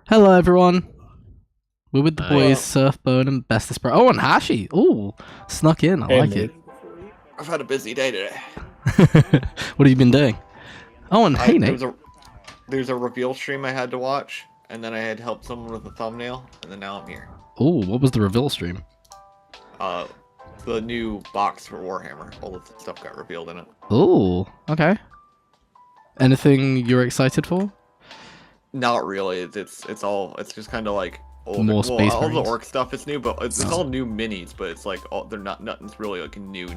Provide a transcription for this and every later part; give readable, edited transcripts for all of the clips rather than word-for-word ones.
Hello, everyone. We're with the boys, Well, Surfbone and Bestest Bro. Oh, and Hashi. Ooh, snuck in. I Hey, like mate. I've had a busy day today. it. What have you been doing? Oh, and I hey, there Nate. was a there's a reveal stream I had to watch, and then I had helped someone with a thumbnail, and then now I'm here. Ooh, what was the reveal stream? Uh, the new box for Warhammer. All the stuff got revealed in it. Ooh, okay. Anything you're excited for? Not really. It's just kind of like old. More Well, Space all the Marines? orc stuff is new, but it's Oh. all new minis. But it's like they're nothing's really like new.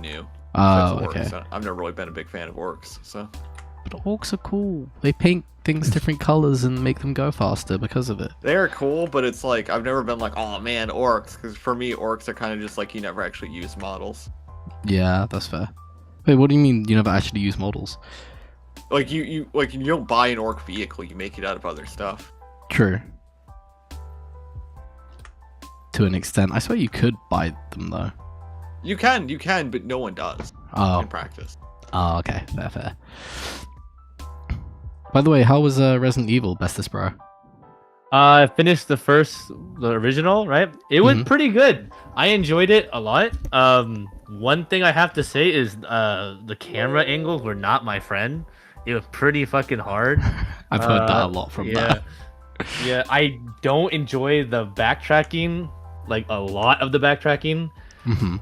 Oh, Besides okay. orcs. I've never really been a big fan of orcs, so. But orcs are cool. They paint things different colors and make them go faster because of it. They're cool, but it's like I've never been like, oh man, orcs. Because for me, orcs are kind of just like you never actually use models. Yeah, that's fair. Wait, what do you mean you never actually use models? Like you don't buy an orc vehicle, you make it out of other stuff. True. To an extent. I swear you could buy them, though. You can, but no one does Oh, in practice. oh okay. Fair. By the way, how was Resident Evil, Bestest Bro? I finished the original, right? It was Mhm. pretty good. I enjoyed it a lot. One thing I have to say is the camera angles were not my friend. It was pretty fucking hard. I've heard that a lot from that. Yeah, I don't enjoy the backtracking, like a lot of the backtracking. Hmm.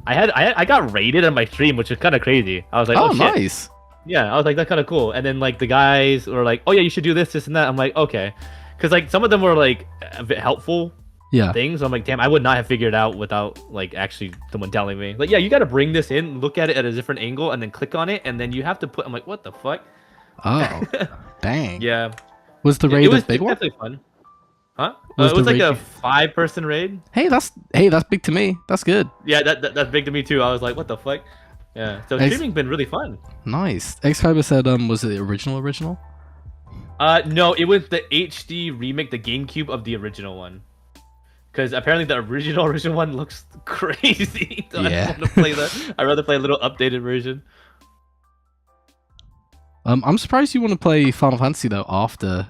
I got raided on my stream, which is kind of crazy. I was like, Oh, oh shit. nice. Yeah, I was like, that's kind of cool. And then like the guys were like, oh yeah, you should do this, and that. I'm like, okay, because like some of them were like a bit helpful Yeah. things. I'm like, damn, I would not have figured it out without like actually someone telling me. Like, yeah, you got to bring this in, look at it at a different angle, and then click on it, and then you have to put. I'm like, what the fuck? Oh, dang. Yeah, Was the it raid a was big one? definitely fun. Huh? Was It was the like raid a 5-person raid. Hey, that's big to me. That's good. Yeah, that's big to me too. I was like, what the fuck? Yeah, so streaming's been really fun. Nice. Excalibur said, was it the original? No, it was the HD remake, the GameCube of the original one. Because apparently the original one looks crazy. So Yeah. I don't want to play that. I'd rather play a little updated version. I'm surprised you want to play Final Fantasy though after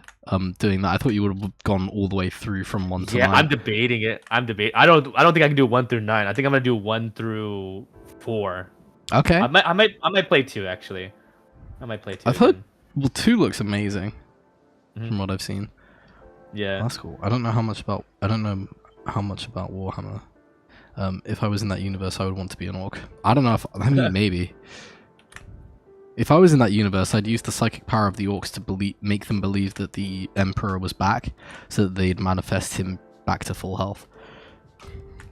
doing that. I thought you would have gone all the way through from 1 to Yeah, 9. I'm debating it. I don't think I can do 1 through 9. I think I'm gonna do 1 through 4. Okay. I might play 2 actually. I might play 2. I've heard 2 looks amazing Mhm. from what I've seen. Yeah. That's cool. I don't know how much about Warhammer. If I was in that universe, I would want to be an orc. I don't know if maybe. If I was in that universe, I'd use the psychic power of the orcs to make them believe that the Emperor was back, so that they'd manifest him back to full health.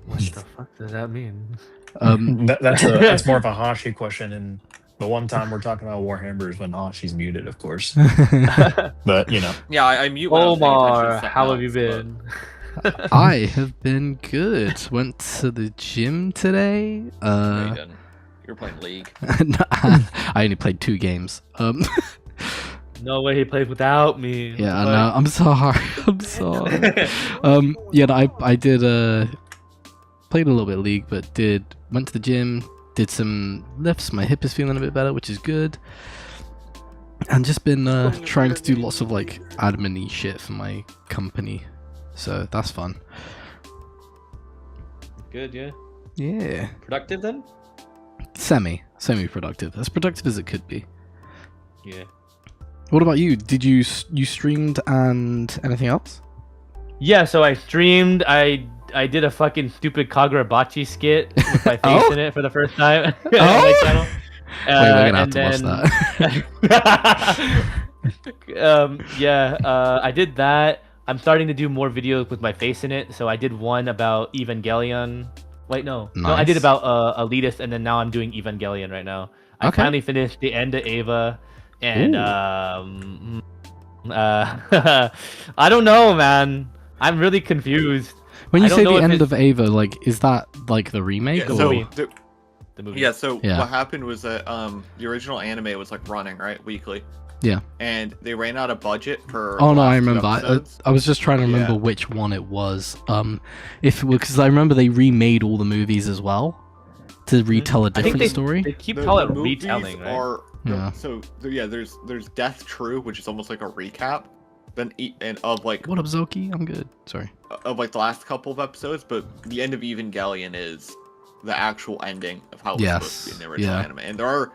What the fuck does that mean? That's more of a Hashi question, and the one time we're talking about Warhammer is when Hashi's muted, of course. But you know, Yeah, I mute. When I was paying attention to Omar, something how have you else, but- been? I have been good. Went to the gym today. No, you didn't. You were playing League. I only played 2 games. No way he plays without me. Yeah, I know. I'm sorry. I'm sorry. Yeah, no, I did played a little bit of League, but went to the gym, did some lifts. My hip is feeling a bit better, which is good. And just been trying to do lots of like admin-y shit for my company, so that's fun. Good, yeah. Yeah, Productive then? semi-productive, as productive as it could be. Yeah. What about you? Did you streamed and anything else? Yeah, so I streamed. I did a fucking stupid Kagurabachi skit with my face Oh? in it for the first time on Oh? my channel. Wait, we're gonna have and to watch that. I did that. I'm starting to do more videos with my face in it. So I did one about Evangelion. Wait, no, I did Nice. about Elitist, and then now I'm doing Evangelion right now. I Okay. finally finished the end of Ava, and Ooh. I don't know, man. I'm really confused. When you I don't say know the if end it's- of Ava, like, is that like the remake? Yeah, or... so movie. the, The movie. yeah, so Yeah. what happened was that the original anime was like running right weekly. Yeah. And they ran out of budget for. Oh the no, I last 2 remember. episodes. I was just trying to remember Yeah. which one it was. If because I remember they remade all the movies as well to retell a I think different they, story. They keep The calling it movies retelling, right? are Yeah. so yeah. There's Death True, which is almost like a recap, and of like What up, Zoki? I'm good. Sorry. of like the last couple of episodes, but the end of Evangelion is the actual ending of how it was supposed to be in the original anime. And there are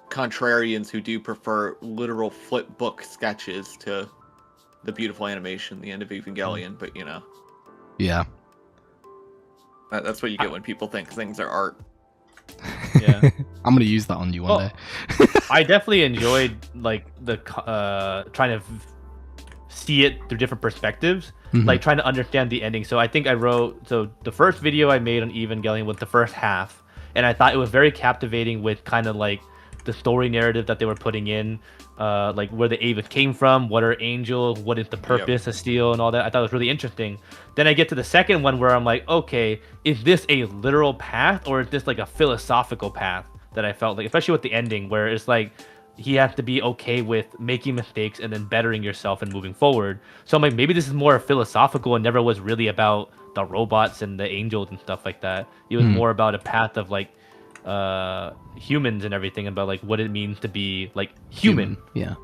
contrarians who do prefer literal flip book sketches to the beautiful animation, the end of Evangelion, but you know. Yeah. That's what you get when people think things are art. Yeah. I'm gonna use that on you one day. I definitely enjoyed like the trying to see it through different perspectives, like trying to understand the ending. So I think I wrote, so the first video I made on Evangelion was the first half, and I thought it was very captivating with kind of like the story narrative that they were putting in, like where the Ava came from, what are angels, what is the purpose of steel, and all that. I thought it was really interesting. Then I get to the second one where I'm like, okay, is this a literal path or is this like a philosophical path that I felt like, especially with the ending where it's like he has to be okay with making mistakes and then bettering yourself and moving forward. So I'm like, maybe this is more philosophical and never was really about the robots and the angels and stuff like that. It was more about a path of like humans and everything, about like what it means to be like human. Yeah.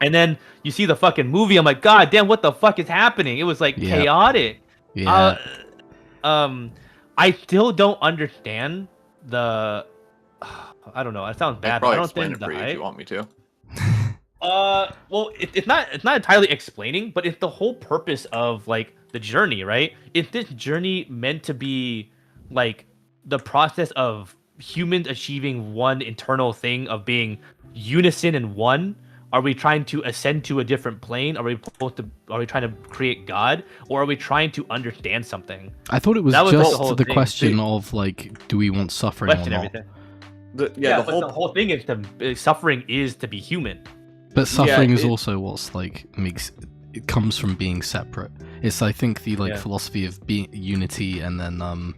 And then you see the fucking movie, I'm like, god damn, what the fuck is happening? It was like chaotic. Yeah. I still don't understand the I don't know, it sounds bad, but I don't explain think it for you if you want me to. well, it's not entirely explaining, but it's the whole purpose of like the journey, right? Is this journey meant to be like the process of humans achieving one internal thing of being unison and one? Are we trying to ascend to a different plane? Are we trying to create God, or are we trying to understand something? I thought it was That was just the thing. question of like, do we want suffering or not? Everything. The whole thing is suffering is to be human. But suffering is also what's like makes it comes from being separate. It's I think the philosophy of being unity and then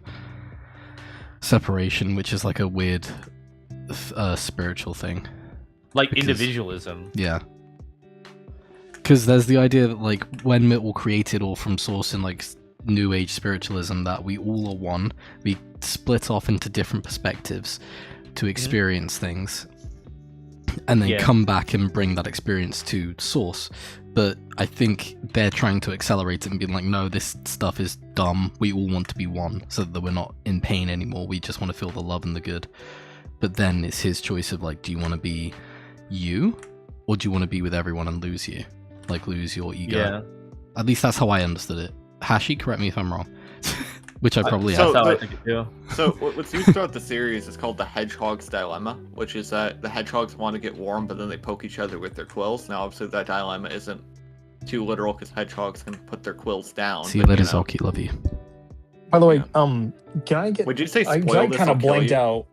separation, which is like a weird spiritual thing. Like individualism. Yeah. Because there's the idea that like when it all created all from source in like New Age spiritualism, that we all are one. We split off into different perspectives to experience things, and then come back and bring that experience to source. But I think they're trying to accelerate it and be like, no, this stuff is dumb. We all want to be one, so that we're not in pain anymore. We just want to feel the love and the good. But then it's his choice of like, do you want to be you, or do you want to be with everyone and lose you, like lose your ego? Yeah. At least that's how I understood it. Hashi, correct me if I'm wrong. Which I probably so have. That's how I think it too. So what's used throughout the series is called the Hedgehog's Dilemma, which is that the hedgehogs want to get warm, but then they poke each other with their quills. Now, obviously, that dilemma isn't too literal because hedgehogs can put their quills down. See you later, Zoki. Love you. By the way, can I get? Would you say I spoil this? kind I'll of kill blanked you. out.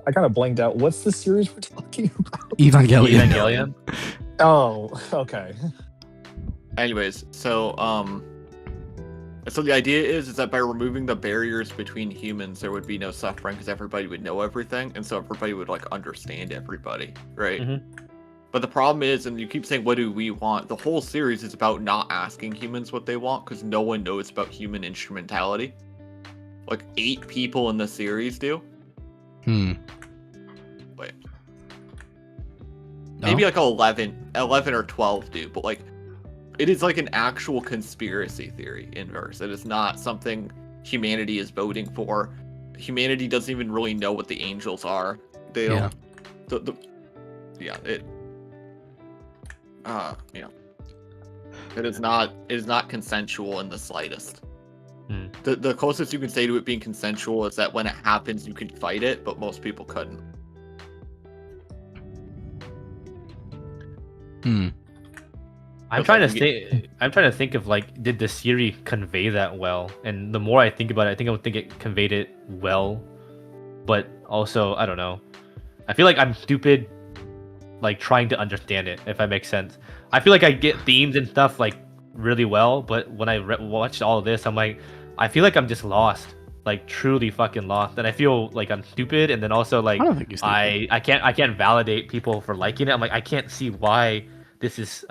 I kind of blanked out. What's the series we're talking about? Evangelion. Oh, okay. Anyways, so the idea is that by removing the barriers between humans, there would be no suffering because everybody would know everything, and so everybody would like understand everybody, right? But the problem is, and you keep saying, what do we want? The whole series is about not asking humans what they want because no one knows about human instrumentality. Like 8 people in the series do. Wait. Maybe like 11 or 12 do, but like it is like an actual conspiracy theory in verse. It is not something humanity is voting for. Humanity doesn't even really know what the angels are. They don't. It is not consensual in the slightest. The closest you can say to it being consensual is that when it happens, you can fight it, but most people couldn't. I'm trying to think of like, did the series convey that well? And the more I think about it, I think it conveyed it well, but also I don't know. I feel like I'm stupid, like trying to understand it. If that makes sense. I feel like I get themes and stuff like really well, but when I watched all of this, I'm like, I feel like I'm just lost, like truly fucking lost, and I feel like I'm stupid. And then also like I don't think you're stupid. I can't validate people for liking it. I'm like, I can't see why this is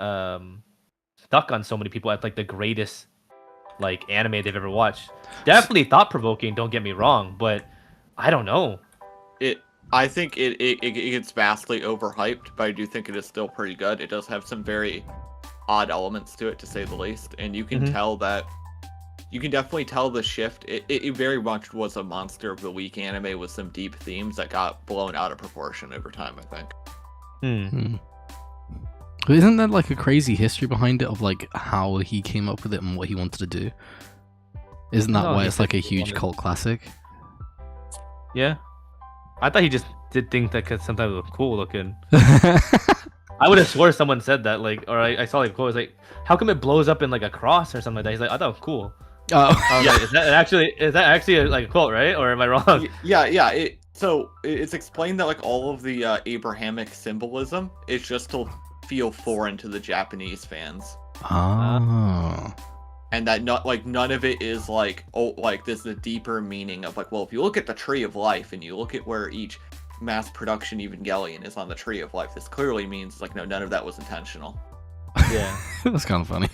stuck on so many people as like the greatest like anime they've ever watched. Definitely thought provoking. Don't get me wrong, but I don't know. I think it gets vastly overhyped, but I do think it is still pretty good. It does have some very odd elements to it, to say the least. And you can tell that. You can definitely tell the shift. It very much was a Monster of the Week anime with some deep themes that got blown out of proportion over time, I think. But isn't there like a crazy history behind it of like how he came up with it and what he wanted to do? Isn't that why it's like a huge cult classic? Yeah. I thought he just did things that could sometimes look cool looking. I would have swore someone said that, like, or I saw like a quote, it's like, how come it blows up in like a cross or something like that? He's like, I thought it was cool. Oh, Yeah, is that actually like a quote, right? Or am I wrong? Yeah. So it's explained that like all of the Abrahamic symbolism is just to feel foreign to the Japanese fans. Oh. And that none of it is like, oh, like this is a deeper meaning of like, well, if you look at the Tree of Life and you look at where each mass production Evangelion is on the Tree of Life, this clearly means like, no, none of that was intentional. Yeah. That's kind of funny.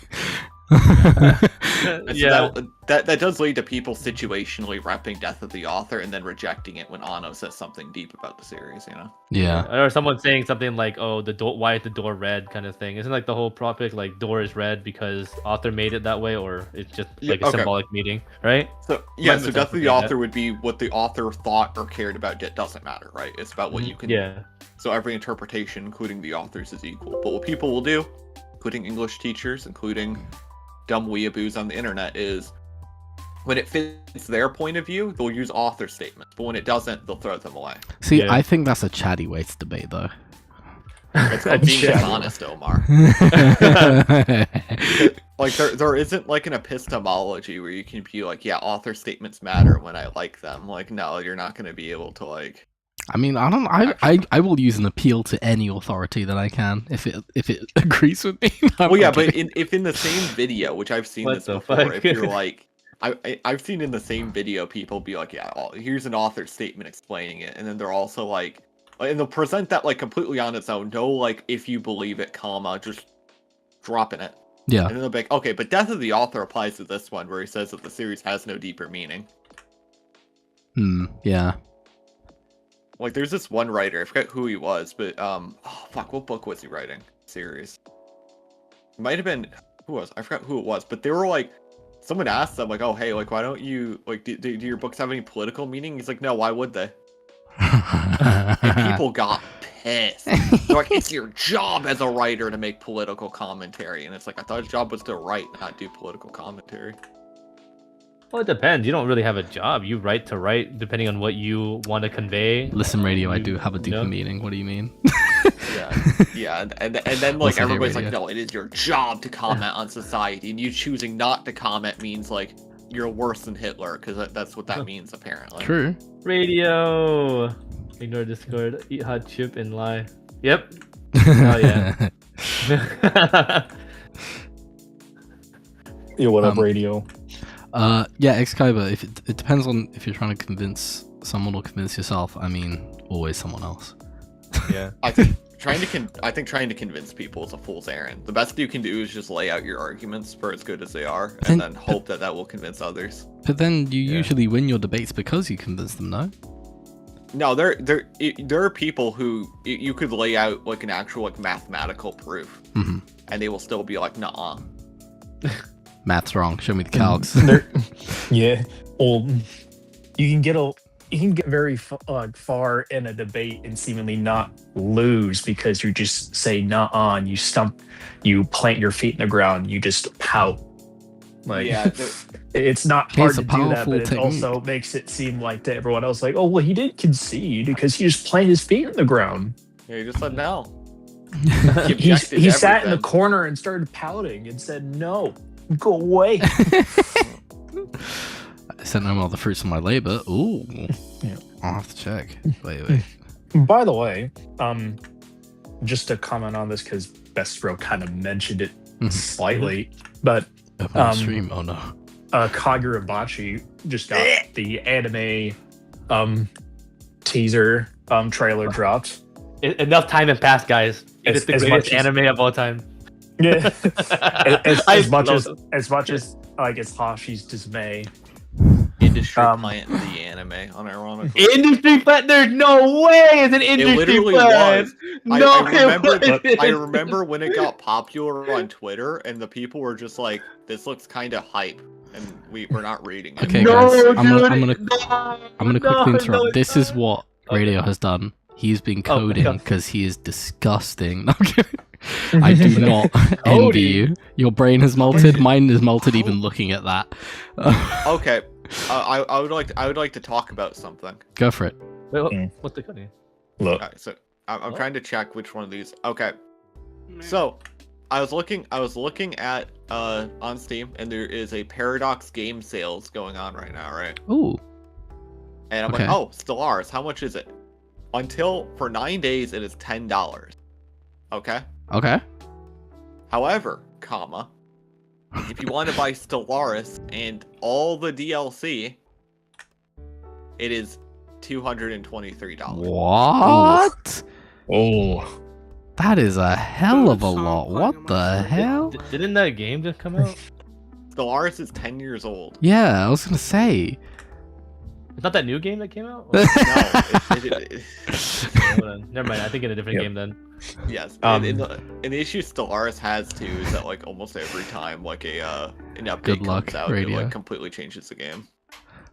And so that does lead to people situationally repping Death of the Author and then rejecting it when Anno says something deep about the series, you know? Yeah. Or someone saying something like, oh, the door, why is the door red, kind of thing. Isn't like the whole topic like door is red because author made it that way, or it's just like a symbolic meaning, right? So yeah, so Death of the Author would be what the author thought or cared about. It doesn't matter, right? It's about what you can. Yeah. So every interpretation, including the authors, is equal. But what people will do, including English teachers, including dumb weeaboos on the internet, is when it fits their point of view, they'll use author statements, but when it doesn't, they'll throw them away. See, I think that's a chatty way to debate, though. It's called being dishonest, Omar. Like there isn't like an epistemology where you can be like, yeah, author statements matter when I like them. Like, no, you're not going to be able to like. I mean, I will use an appeal to any authority that I can if it agrees with me. Well, yeah, but if in the same video, which I've seen this before, if you're like, I've seen in the same video people be like, yeah, here's an author statement explaining it, and then they're also like, and they'll present that like completely on its own, no like if you believe it, comma, just dropping it. Yeah. And then they'll be like, okay, but Death of the Author applies to this one where he says that the series has no deeper meaning. Yeah. Like, there's this one writer, I forget who he was, but, oh, fuck, what book was he writing? Series. It might have been, I forgot who it was, but they were like, someone asked them, like, oh, hey, like, why don't you, like, do your books have any political meaning? He's like, no, why would they? And people got pissed. They're like, it's your job as a writer to make political commentary. And it's like, I thought his job was to write, not do political commentary. Well, it depends. You don't really have a job. You write to write, depending on what you want to convey. Listen, radio, I do have a deeper meaning. What do you mean? Yeah, and then like everybody's like, no, it is your job to comment on society, and you choosing not to comment means like you're worse than Hitler, because that's what that means apparently. True. Radio. Ignore Discord. Eat hot chip and lie. Yep. Oh yeah. Yo, what up, radio? Yeah, Excalibur. If it depends on if you're trying to convince someone or convince yourself. I mean, always someone else. Yeah. I think trying to convince people is a fool's errand. The best you can do is just lay out your arguments for as good as they are, and then hope that will convince others. But then you usually win your debates because you convince them, no? No, there are people who you could lay out like an actual like mathematical proof, and they will still be like, "Nuh-uh." Math's wrong. Show me the calcs. Yeah. Well, you can get very far in a debate and seemingly not lose because you just say "nuh-uh" and you plant your feet in the ground, you just pout. Like, yeah, it's not hard to do that, but it also makes it seem like to everyone else, like, oh, well, he didn't concede because he just planted his feet in the ground. Yeah, he just said no. He sat in the corner and started pouting and said, no, go away. I sent home all the fruits of my labor. Ooh. Yeah. I'll have to check. Wait. By the way, just to comment on this, because Bestro kind of mentioned it slightly, but stream. Oh no. Kagurabachi just got the anime teaser trailer dropped. Enough time had passed, guys. It's the greatest anime of all time. Yeah. as much as like it's Hashi's dismay. industry plant in the anime, unironically. Industry plant? There's no way it's an industry It literally plant. was. No, I remember when it got popular on Twitter, and the people were just like, "This looks kind of hype," and we're not reading it. Okay, No, guys, I'm dude, gonna quickly interrupt. no, This is what Radio has done. He's been coding because he is disgusting. No, I'm kidding. I do not envy you. Your brain has melted. Mine is melted even looking at that. Okay, I would like to talk about something. Go for it. Wait, what's the coding? Look, Alright, so I'm trying to check which one of these. Okay, so I was looking at on Steam, and there is a Paradox game sales going on right now, right? Ooh. And I'm Okay. like, oh, Stellaris, how much is it? For 9 days, it is $10. Okay. Okay. However, comma, if you want to buy Stellaris and all the DLC, it is $223. What? oh, That is a hell of a lot. What the hell? Didn't that game just come out? Stellaris is 10 years old. Yeah, I was gonna say. It's not that new game that came out? No, Never mind. I think in a different game then. yes. And the issue Stellaris has too is that like almost every time like an update Good luck, comes out, Radio. it like completely changes the game.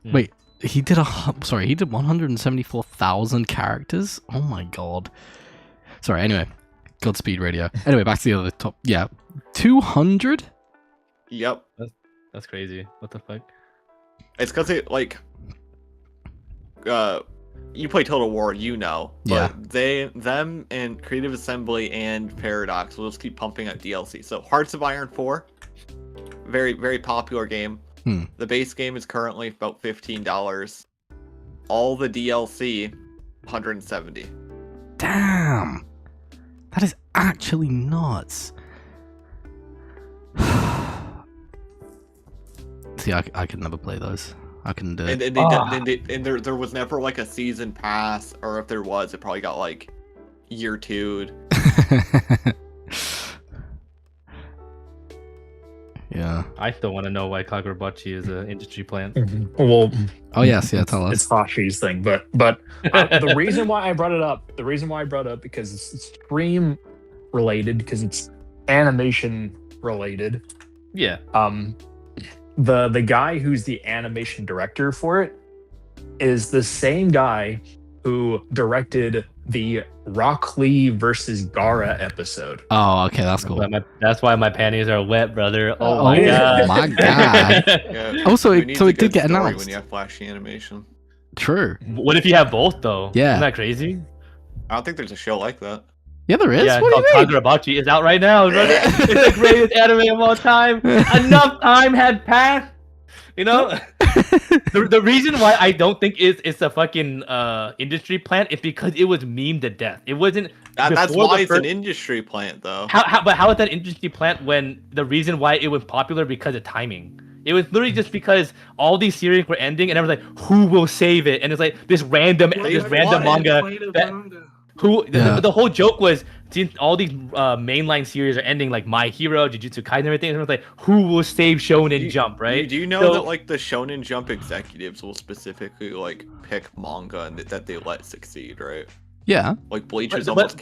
Wait, he did 174,000 characters? Oh my god. Sorry, anyway. Godspeed, Radio. Anyway, back to the other top. Yeah. 200? Yep. That's crazy. What the fuck? It's because it like you play Total War, you know. Yeah. But them and Creative Assembly and Paradox will just keep pumping out DLC. So Hearts of Iron 4, very, very popular game. The base game is currently about $15. All the DLC, $170. Damn. That is actually nuts. See, I could never play those. I couldn't do it. And there was never like a season pass, or if there was, it probably got like year 2'd. Yeah. I still want to know why Kagurabachi is an industry plant. well, Oh yes, yeah. Tell us. it's Hashi's thing, but the reason why I brought it up, because it's stream related, because it's animation related. Yeah. The guy who's the animation director for it is the same guy who directed the Rock Lee versus Gara episode. Oh, okay, that's cool. That's why my panties are wet, brother. Oh, Oh my god. my god. Yeah, Also, who it needs a did good get story announced. when you have flashy animation. True. What if you have both though? Yeah. Isn't that crazy? I don't think there's a show like that. Yeah, there is. Yeah, What it's do called you mean? Kagurabachi. It's out right now, brother. It's the greatest anime of all time. Enough time had passed. You know, the reason why I don't think it's a fucking industry plant is because it was memed to death. It wasn't. That's before why the it's an industry plant, though. But how is that industry plant when the reason why it was popular because of timing? It was literally just because all these series were ending, and everyone's like, "Who will save it?" And it's like this random manga. The whole joke was since all these mainline series are ending, like My Hero, Jujutsu Kaisen, and everything. Everyone's like, "Who will save Shonen Jump?" Right? Do you know that like the Shonen Jump executives will specifically like pick manga and that they let succeed, right? Yeah. Like Bleach was But- almost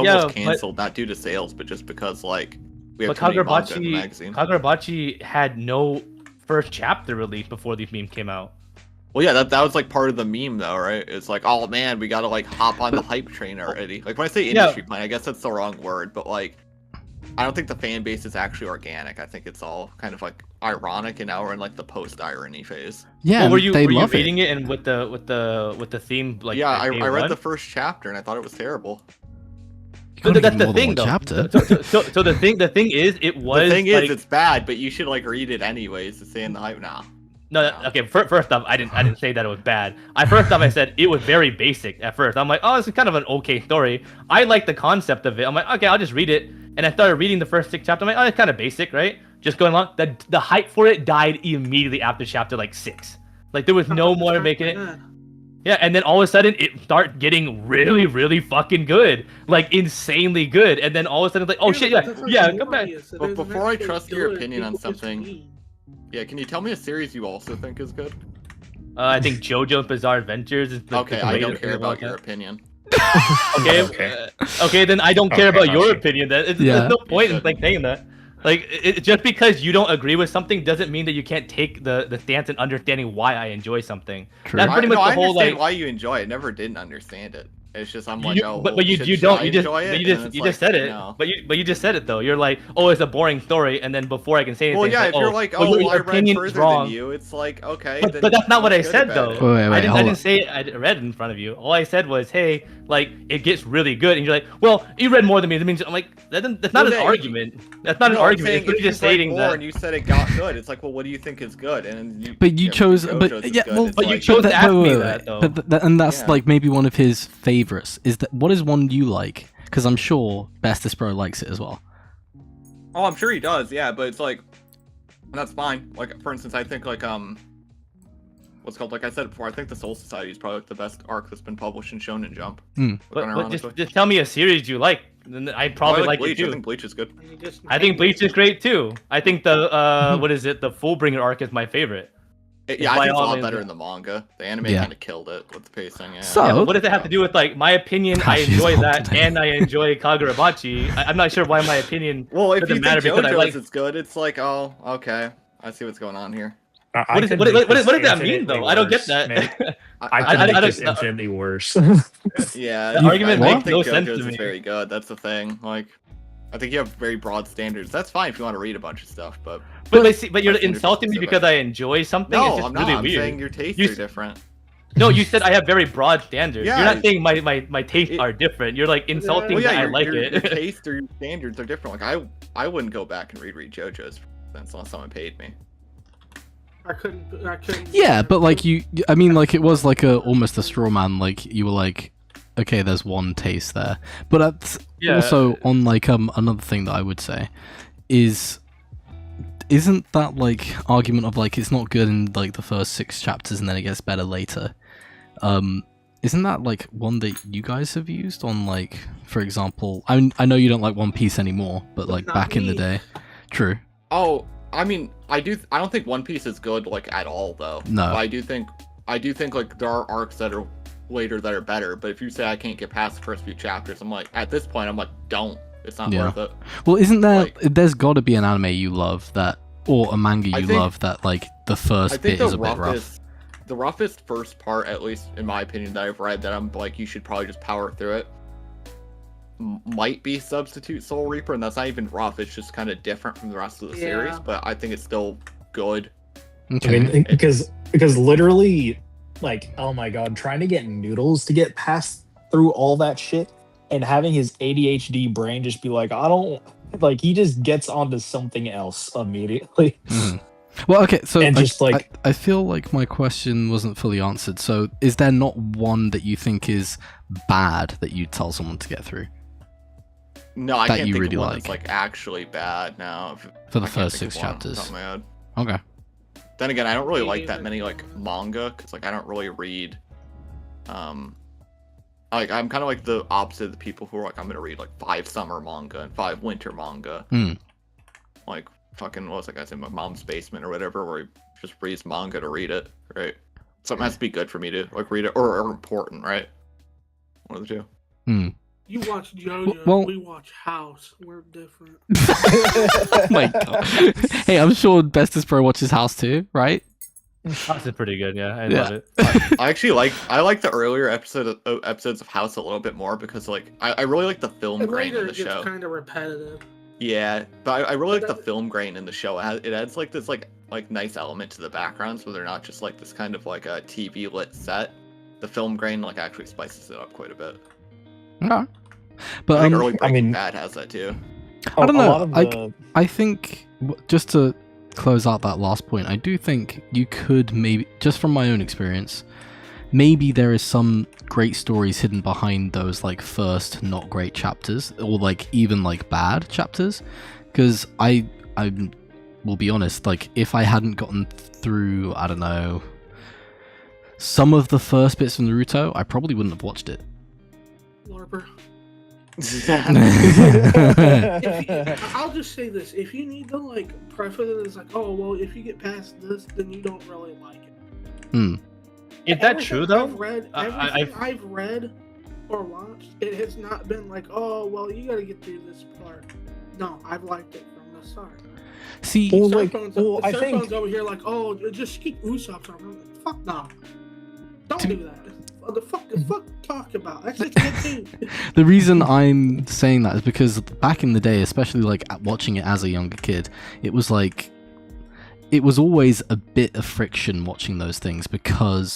Yeah, canceled, not due to sales, but just because like we have But too many manga in the magazine. Kagurabachi had no first chapter released before these memes came out. Well, yeah, that was like part of the meme, though, right? It's like, oh man, we gotta like hop on the hype train already. Like when I say industry plant, I guess that's the wrong word, but like, I don't think the fan base is actually organic. I think it's all kind of like ironic, and now we're in like the post-irony phase. Yeah. Well, were you love reading it and with the theme like? Yeah, at I day read one? the first chapter and I thought it was terrible. But Gotta that's give the more than thing, one though. chapter. So the thing is, it was. The thing like, is, it's bad, but you should like read it anyways to stay in the hype now. No, okay. First off, I didn't say that it was bad. First off, I said it was very basic. At first, I'm like, oh, this is kind of an okay story. I like the concept of it. I'm like, okay, I'll just read it. And I started reading the first 6 chapters. I'm like, oh, it's kind of basic, right? Just going along. The hype for it died immediately after chapter like 6. Like there was no more making it. Yeah, and then all of a sudden it started getting really, really fucking good, like insanely good. And then all of a sudden it's like, oh shit, yeah, come back. But before I trust your opinion on something, yeah, can you tell me a series you also think is good? I think JoJo's Bizarre Adventures is the Okay, I don't greatest care thing of all about your time. opinion. Okay, Okay. okay, then I don't care Okay, about your gotcha. opinion. Then Yeah. there's no point in shouldn't. like saying that. Like just because you don't agree with something doesn't mean that you can't take the stance and understanding why I enjoy something. True. That's pretty much I the whole understand like. why you enjoy it. I never didn't understand it. It's just I'm like, oh, but well, you should don't I you just enjoy it? but you And just it's you like, just said it. no. But you just said it though. You're like, oh, it's a boring story, and then before I can say anything, Well, yeah, it's if like, you're oh, like, well, oh, your I read opinion is further wrong. than you, it's like, okay. But then that's not what I what's good said about though. it? Wait, I hold didn't on. say I read in front of you. All I said was, hey, like it gets really good, and you're like, well, you read more than me. That means I'm like, that's not Well, an yeah, argument. That's not an No, I'm argument. saying It's really if you just read stating more that. and you said it got good, it's like, well, what do you think is good? And you, But you chose, but JoJo's is yeah, good, well, it's But you like, chose to ask me wait. that, though. But and that's Yeah. like maybe one of his favorites. Is that what is one you like? Because I'm sure Bestest Bro likes it as well. Oh, I'm sure he does, yeah, but it's like, that's fine. Like, for instance, I think like what's called, like I said before, I think the Soul Society is probably like the best arc that's been published in Shonen Jump. But just tell me a series you like, then I'd probably like Bleach. it I too. think Bleach is good. I think Bleach is great too. I think the what is it? The Fullbringer arc is my favorite. Yeah, I by think it's a all lot means, better yeah. in the manga. The anime Yeah. kind of killed it with the pacing. Yeah. So- Yeah, but what does it have to do with like my opinion? I Gosh, enjoy he's that, old. and I enjoy Kagurabachi. I'm not sure why my opinion. Well, if doesn't you matter think because I JoJo's like- is good, it's like, oh, okay, I see what's going on here. What does that mean though? I don't get that. I I can make don't- this infinitely worse. Yeah, The argument I makes think no sense JoJo's to me. is very good. That's the thing. Like, I think you have very broad standards. That's fine if you want to read a bunch of stuff, but But you're My standards insulting me are because I enjoy something. It's no, just I'm not. really I'm weird. saying your tastes You are different. No, you said I have very broad standards. Yeah. You're not saying my tastes It- are different. You're like insulting Well, yeah, that I your, like your, it. your tastes or your standards are different. Like, I wouldn't go back and reread JoJo's unless someone paid me. I couldn't. Yeah, but like I mean, like it was like almost a straw man. Like you were like, okay, there's one taste there, but that's Yeah. also on like another thing that I would say isn't that like argument of like it's not good in like the first 6 chapters and then it gets better later. Isn't that like one that you guys have used on like, for example, I know you don't like One Piece anymore, but like Not back in the me. day, true. Oh, I mean, I don't think One Piece is good like at all though. No. But I do think like there are arcs that are later that are better. But if you say I can't get past the first few chapters, I'm like, at this point, I'm like, don't. It's not Yeah. worth it. Well, isn't there? Like- There's got to be an anime you love that, or a manga I you think- love that like the I first think bit is a bit rough. the roughest first part, at least in my opinion, that I've read, that I'm like, you should probably just power through it, might be Substitute Soul Reaper, and that's not even rough. It's just kind of different from the rest of the series, Yeah. but I think it's still good. Okay. I mean, because literally, like, oh my god, trying to get Noodles to get past through all that shit and having his ADHD brain just be like, I don't like, he just gets onto something else immediately. Mhm. Well, okay, so And just, like- I feel like my question wasn't fully answered. So, is there not one that you think is bad that you tell someone to get through No, I That can't you think really of one like. that's like actually bad now. for the I can't first think 6 of one off the top chapters? of my head. Okay. Then again, I don't really Me like that neither. many like manga because like I don't really read. Like I'm kind of like the opposite of the people who are like, I'm gonna read like 5 summer manga and 5 winter manga. Hmm. Like fucking what was that guy's in my mom's basement or whatever, where he just reads manga to read it, right? Something has to be good for me to like read it, or important, right? One of the two. Hmm. You watch JoJo. Well- We watch House. We're different. Oh my god. Hey, I'm sure Bestest Pro watches House too, right? That's pretty good. Yeah, I Yeah. love it. I like the earlier episodes of House a little bit more because like I really like the film And grain later in the it gets show. kind of repetitive. Yeah, but I really like the But- film grain in the show. It adds like this like nice element to the backgrounds where they're not just like this kind of like a TV lit set. The film grain like actually spices it up quite a bit. Okay. But I think early I Breaking mean- Bad has that too. I don't A know, lot of the- I think just to close out that last point, I do think you could maybe, just from my own experience, maybe there is some great stories hidden behind those like first not great chapters, or like even like bad chapters. Because I will be honest, like if I hadn't gotten through, I don't know, some of the first bits of Naruto, I probably wouldn't have watched it. LARPer. Hmm. I'll just say this: if you need to like preface it as like, oh well, if you get past this, then you don't really like it. Is that true though? I've read, everything I've read or watched, it has not been like, oh, well, you got to get through this part. No, I've liked it from the start. See, Well, I Sir think Phone's over here like, oh, just keep Usopp's armor. Fuck no. Don't do that. What the fuck talk about? That's just good too. the reason I'm saying that is because back in the day, especially like watching it as a younger kid, it was like it was always a bit of friction watching those things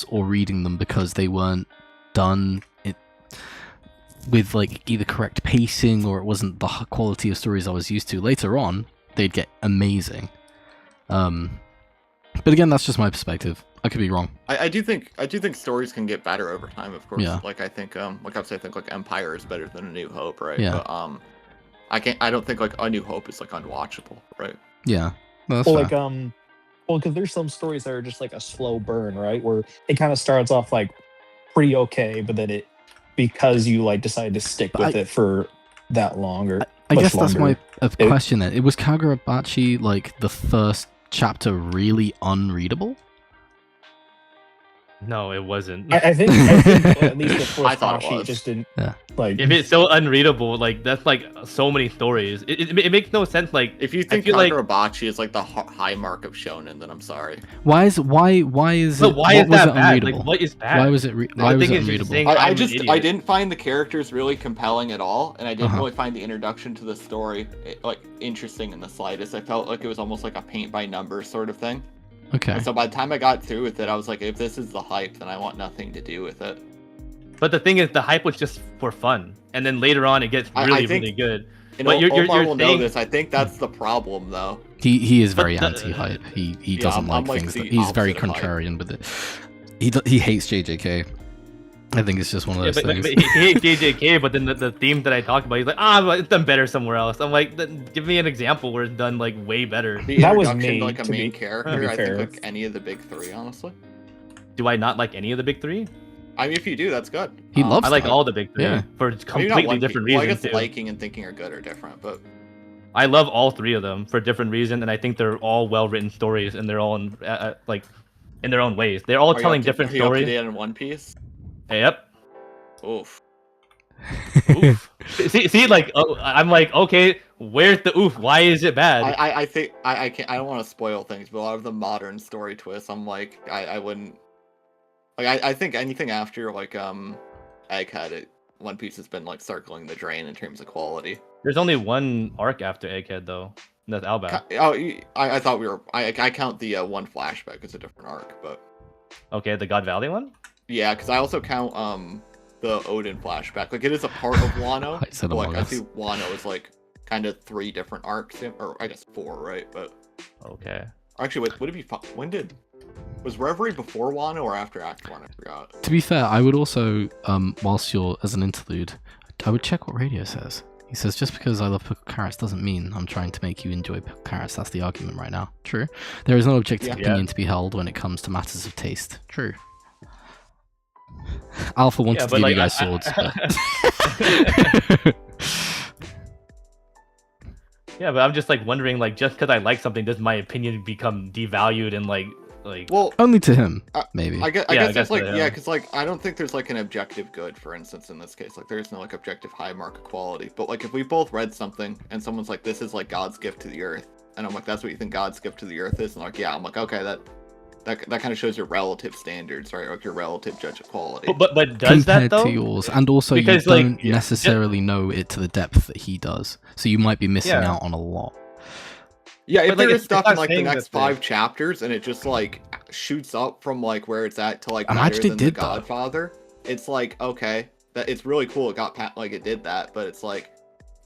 or reading them because they weren't done with like either correct pacing or it wasn't the quality of stories I was used to. Later on, they'd get amazing. But again, that's just my perspective. I could be wrong. I do think stories can get better over time, of course. Yeah. Like I think like Empire is better than A New Hope, right? Yeah. But I don't think like A New Hope is like unwatchable, right? Yeah. No, that's well, fair. like because there's some stories that are just like a slow burn, right? Where it kind of starts off like pretty okay, but then because you like decide to stick with it for that longer. I guess that's longer, my question then. It was Kagurabachi like the first chapter really unreadable? No, it wasn't. I think at least the I first thought it Bashi was. just didn't Yeah. like. If it's so unreadable, like that's like so many stories. It makes no sense. Like If you think feel like- Kagurabachi is like the high mark of shonen, then I'm sorry. Why is but it why what is was that it bad? unreadable? Like what is bad? Why was it why I was think it it's just unreadable? saying- I I'm an just idiot. didn't find the characters really compelling at all, and I didn't Uh-huh. really find the introduction to the story like interesting in the slightest. I felt like it was almost like a paint by numbers sort of thing. Okay. And so by the time I got through with it, I was like, if this is the hype, then I want nothing to do with it. But the thing is, the hype was just for fun, and then later on, it gets I really, think- really good. And But you're Omar will know saying- this. I think that's the problem, though. He is very But anti-hype. He Yeah, doesn't I'm like like things. the He's very opposite of hype. contrarian with it. He hates JJK. I think it's just one of Yeah, those but things. he hates JJK, but then the theme that I talked about, he's like, but it's done better somewhere else. I'm like, then give me an example where it's done like way better. The That was introduction me, to like a to main be character, I fair. think like any of the big three, honestly. Do I not like any of the big three? I mean, if you do, that's good. He loves I like that. all the big three Yeah. for Maybe not completely liking- different well, I reasons guess too. liking and thinking are good or different, but I love all three of them for different reasons, and I think they're all well-written stories, and they're all in, like in their own ways. They're all are you telling up to- different are you up to stories. date on One Piece? Yep. Oof. Oof. see, like I'm like, okay, where's the oof? Why is it bad? I think I can't. I don't want to spoil things, but a lot of the modern story twists, I'm like, I wouldn't. Like I think anything after like Egghead, One Piece has been like circling the drain in terms of quality. There's only one arc after Egghead though. And that's Albab. I thought we were. I count the one flashback as a different arc, but Okay, the God Valley one. yeah, because I also count the Odin flashback. Like it is a part of Wano. I said but, like Among I Us. see Wano is like kind of 3 different arcs, or I guess 4, right? But Okay. actually, wait, would it be? When was Reverie before Wano or after Act 1? I forgot. To be fair, I would also, whilst you're as an interlude, I would check what Radio says. He says, just because I love pickled carrots doesn't mean I'm trying to make you enjoy pickled carrots. That's the argument right now. True. There is no objective Yeah. opinion to be held when it comes to matters of taste. True. Alpha wanted Yeah, to but give like, you guys swords, but... Yeah, but I'm just like wondering, like, just because I like something, does my opinion become devalued and like? Well, Only to him, I- maybe. I guess, Yeah, I I guess guess like so, yeah, yeah. because like I don't think there's like an objective good, for instance, in this case. Like there is no like objective high mark of quality. But like if we both read something and someone's like, "This is like God's gift to the earth," and I'm like, "That's what you think God's gift to the earth is?" And like, yeah, I'm like, okay, that kind of shows your relative standards, right? Like your relative judge of quality. But does that compared though? to yours, and also Because, you like, don't yeah, necessarily know it to the depth that he does, so you might be missing Yeah. out on a lot. Yeah, if But, like, there it's is stuff not in like the saying next that 5 chapters and it just like shoots up from like where it's at to like I'm better actually than the did that. Godfather, it's like okay, that it's really cool. It got like it did that, but it's like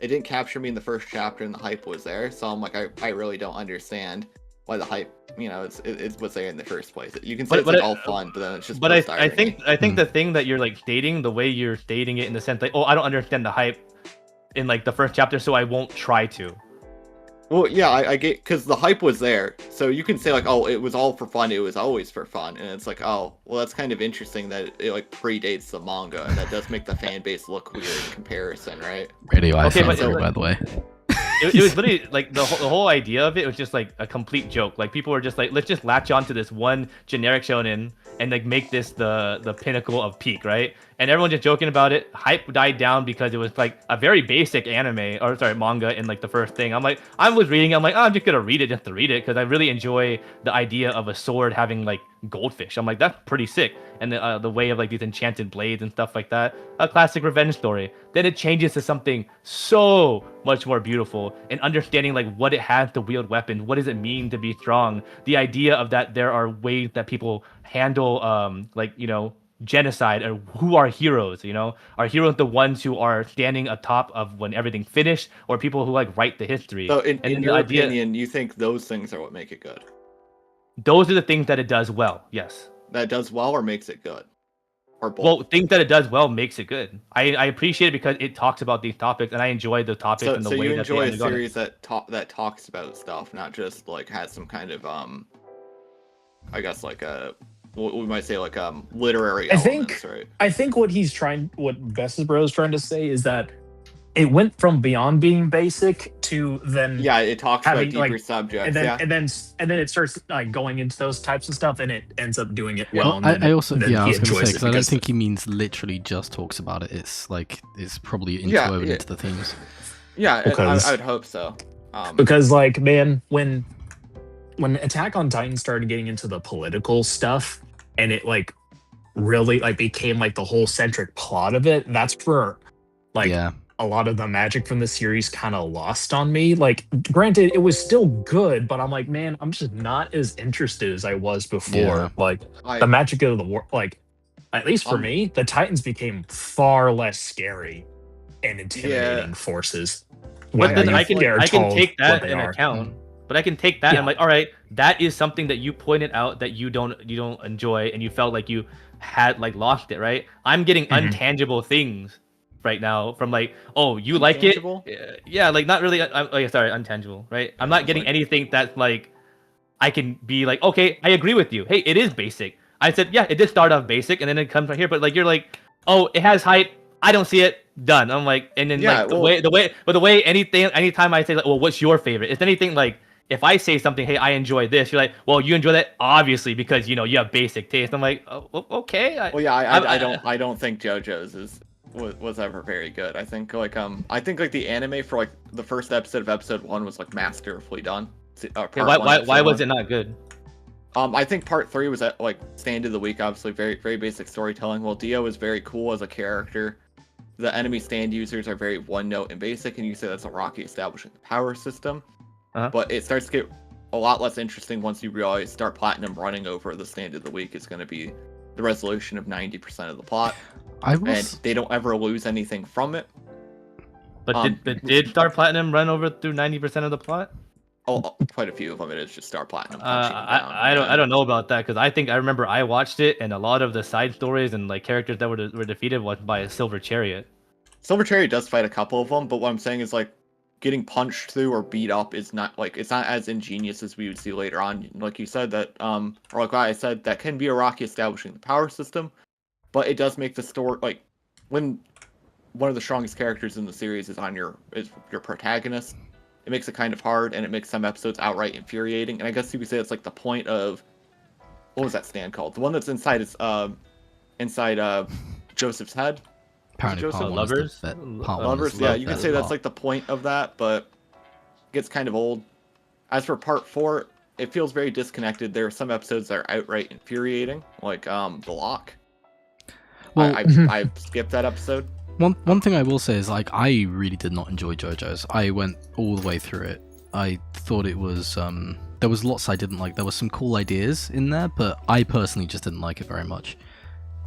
it didn't capture me in the first chapter and the hype was there. So I'm like, I really don't understand why the hype, you know, it's was there in the first place. You can say it's like all fun, but then it's just. But most I think Hmm. the thing that you're like stating, the way you're stating it in the sense like, oh, I don't understand the hype in like the first chapter, so I won't try to. Well, yeah, I get because the hype was there, so you can say like, oh, it was all for fun. It was always for fun, and it's like, oh, well, that's kind of interesting that it like predates the manga, and that does make the fan base look weird in comparison, right? Radio I Okay, sounds but- by the way. it was literally like the whole idea of it was just like a complete joke. Like people were just like, let's just latch onto this one generic shonen and like make this the pinnacle of peak, right? And everyone just joking about it. Hype died down because it was like a very basic anime or sorry manga in like the first thing. I was reading. I'm like, oh, I'm just gonna read it just to read it because I really enjoy the idea of a sword having like goldfish. I'm like, that's pretty sick. And the way of like these enchanted blades and stuff like that. A classic revenge story. Then it changes to something so much more beautiful and understanding like what it has to wield weapons. What does it mean to be strong? The idea of that there are ways that people handle like, you know, genocide or who are heroes, you know? Are heroes the ones who are standing atop of when everything's finished or people who like write the history? So in your opinion, you think those things are what make it good? Those are the things that it does well, yes. That does well or makes it good? Or both? Well, things that it does well makes it good. I appreciate it because it talks about these topics and I enjoy the topics and the way that you enjoy a series that talks about stuff, not just like has some kind of I guess like a we might say like literary elements, right? I think what Best's Bro is trying to say is that it went from beyond being basic to then it talks about deeper like, subjects, and then it starts like going into those types of stuff, and it ends up doing it well. I also I was going to say because I don't think he means literally just talks about it. It's like it's probably interwoven into the themes. Yeah, I would hope so. Because like man, when Attack on Titan started getting into the political stuff, and it like really like became like the whole centric plot of it, that's where like a lot of the magic from the series kind of lost on me. Like, granted, it was still good, but I'm like, man, I'm just not as interested as I was before. Yeah. Like, the magic of the war, like, at least for me, the Titans became far less scary and intimidating forces. But then I can take that in account. But I can take that and I'm like, all right, that is something that you pointed out that you don't enjoy and you felt like you had like lost it, right? I'm getting untangible things right now from like, oh, you like it? Yeah, like not really. Sorry, untangible, right? I'm not getting anything that's like I can be like, okay, I agree with you. Hey, it is basic. I said, yeah, it did start off basic and then it comes right here, but like you're like, oh, it has height. I don't see it. Done. I'm like, and then like the way anytime I say like, well, what's your favorite? It's anything like if I say something, hey, I enjoy this, you're like, well, you enjoy that obviously because you know you have basic taste. I'm like, oh, okay. I don't think JoJo's was ever very good. I think like the anime for like the first episode of episode 1 was like masterfully done. Why was it not good? I think part 3 was at like stand of the week, obviously very very basic storytelling. Well, Dio is very cool as a character. The enemy stand users are very one note and basic, and you say that's a Rocky establishing the power system. But it starts to get a lot less interesting once you realize Star Platinum running over the stand of the week is going to be the resolution of 90% of the plot. And they don't ever lose anything from it. But did Star Platinum run over through 90% of the plot? Oh, quite a few of them. It is just Star Platinum. I don't know about that because I remember I watched it and a lot of the side stories and like characters that were defeated was by a Silver Chariot. Silver Chariot does fight a couple of them, but what I'm saying is like getting punched through or beat up is not like it's not as ingenious as we would see later on. Like you said that or like I said, that can be a Rocky establishing the power system, but it does make the story like when one of the strongest characters in the series is your protagonist. It makes it kind of hard, and it makes some episodes outright infuriating. And I guess you could say it's like the point of what was that stand called? The one that's inside Joseph's head. Lovers. Lovers. Yeah, you could say that's like the point of that, but it gets kind of old. As for part 4, it feels very disconnected. There are some episodes that are outright infuriating, like The Lock. Well, I skipped that episode. One thing I will say is like I really did not enjoy JoJo's. I went all the way through it. I thought it was there was lots I didn't like. There were some cool ideas in there, but I personally just didn't like it very much.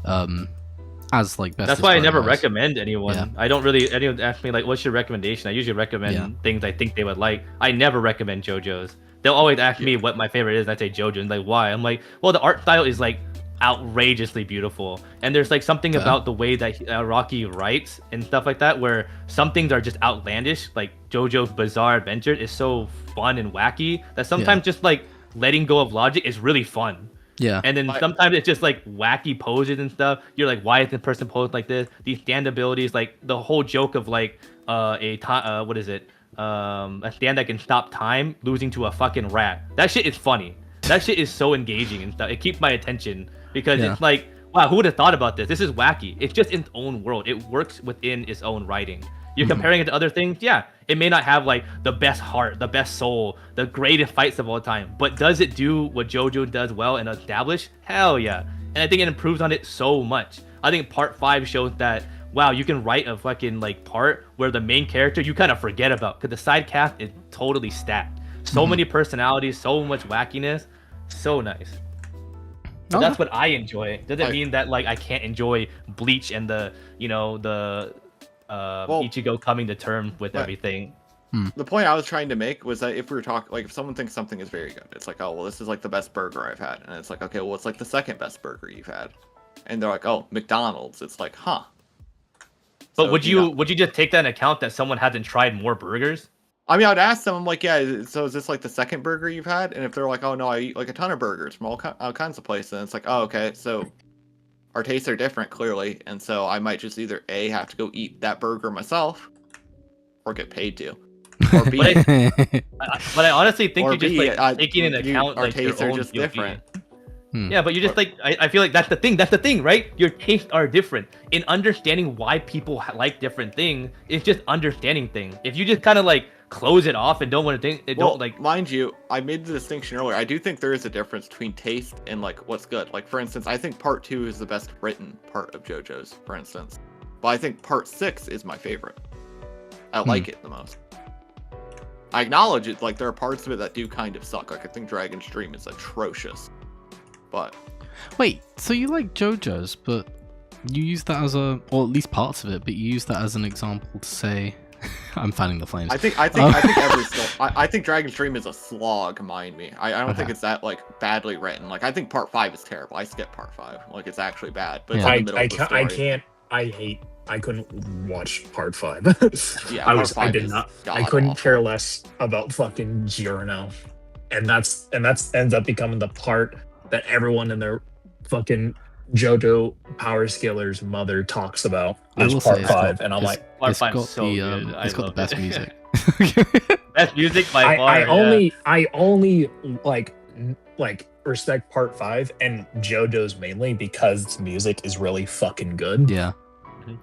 As like best. That's why I never recommend anyone. Yeah. I don't really anyone ask me like what's your recommendation. I usually recommend things I think they would like. I never recommend JoJo's. They'll always ask me what my favorite is, and I say JoJo. And like why? I'm like, well, the art style is like outrageously beautiful, and there's like something about the way that Rocky writes and stuff like that where some things are just outlandish, like JoJo's Bizarre Adventure is so fun and wacky that sometimes just like letting go of logic is really fun. And then sometimes it's just like wacky poses and stuff. You're like, why is this person posed like this? These stand abilities, like the whole joke of like what is it, a stand that can stop time losing to a fucking rat. That shit is funny. That shit is so engaging and stuff. It keeps my attention because it's like, wow, who would have thought about this? This is wacky. It's just in its own world. It works within its own writing. You're comparing it to other things, yeah. It may not have like the best heart, the best soul, the greatest fights of all time, but does it do what JoJo does well and establish? Hell yeah. And I think it improves on it so much. I think part 5 shows that, wow, you can write a fucking like part where the main character you kind of forget about because the side cast is totally stacked. So many personalities, so much wackiness, so nice. So that's what I enjoy. Doesn't mean that like I can't enjoy Bleach and the Ichigo coming to terms with everything. The point I was trying to make was that if we were talking, like, if someone thinks something is very good, it's like, oh, well, this is like the best burger I've had, and it's like, okay, well, it's like the second best burger you've had, and they're like, oh, McDonald's. It's like, huh. But So, would you just take that into account that someone hasn't tried more burgers? I mean, I'd ask them, I'm like, yeah, so is this like the second burger you've had? And if they're like, oh no, I eat like a ton of burgers from all kinds of places, and it's like, oh, okay, so our tastes are different, clearly, and so I might just either A, have to go eat that burger myself, or get paid to. Or B, but I honestly think or you're just B, like taking into account our like tastes your are own just guilty. different. Yeah, but you're just like I feel like that's the thing, right? Your tastes are different. In understanding why people like different things, it's just understanding things. If you just kind of like close it off and don't want to think, don't like. Mind you, I made the distinction earlier. I do think there is a difference between taste and like what's good. Like for instance, I think part 2 is the best written part of JoJo's, for instance. But I think part 6 is my favorite. I like it the most. I acknowledge it, like there are parts of it that do kind of suck. Like I think Dragon's Dream is atrocious. But wait, so you like JoJo's, but you use that as or at least parts of it, but you use that as an example to say, I'm fanning the flames. I think I think Dragon's Dream is a slog, mind me. I don't think it's that like badly written. Like I think part 5 is terrible. I skipped part 5. Like it's actually bad. But it's in the middle of the story. I couldn't watch part 5. Yeah, I couldn't care less about fucking Giorno. And that's ends up becoming the part that everyone in their fucking JoJo Power Scaler's mother talks about. Is part 5, and I'm like, part 5 is so good. It's got the best music. Best music by far. I only like respect part 5 and JoJo's mainly because its music is really fucking good. Yeah.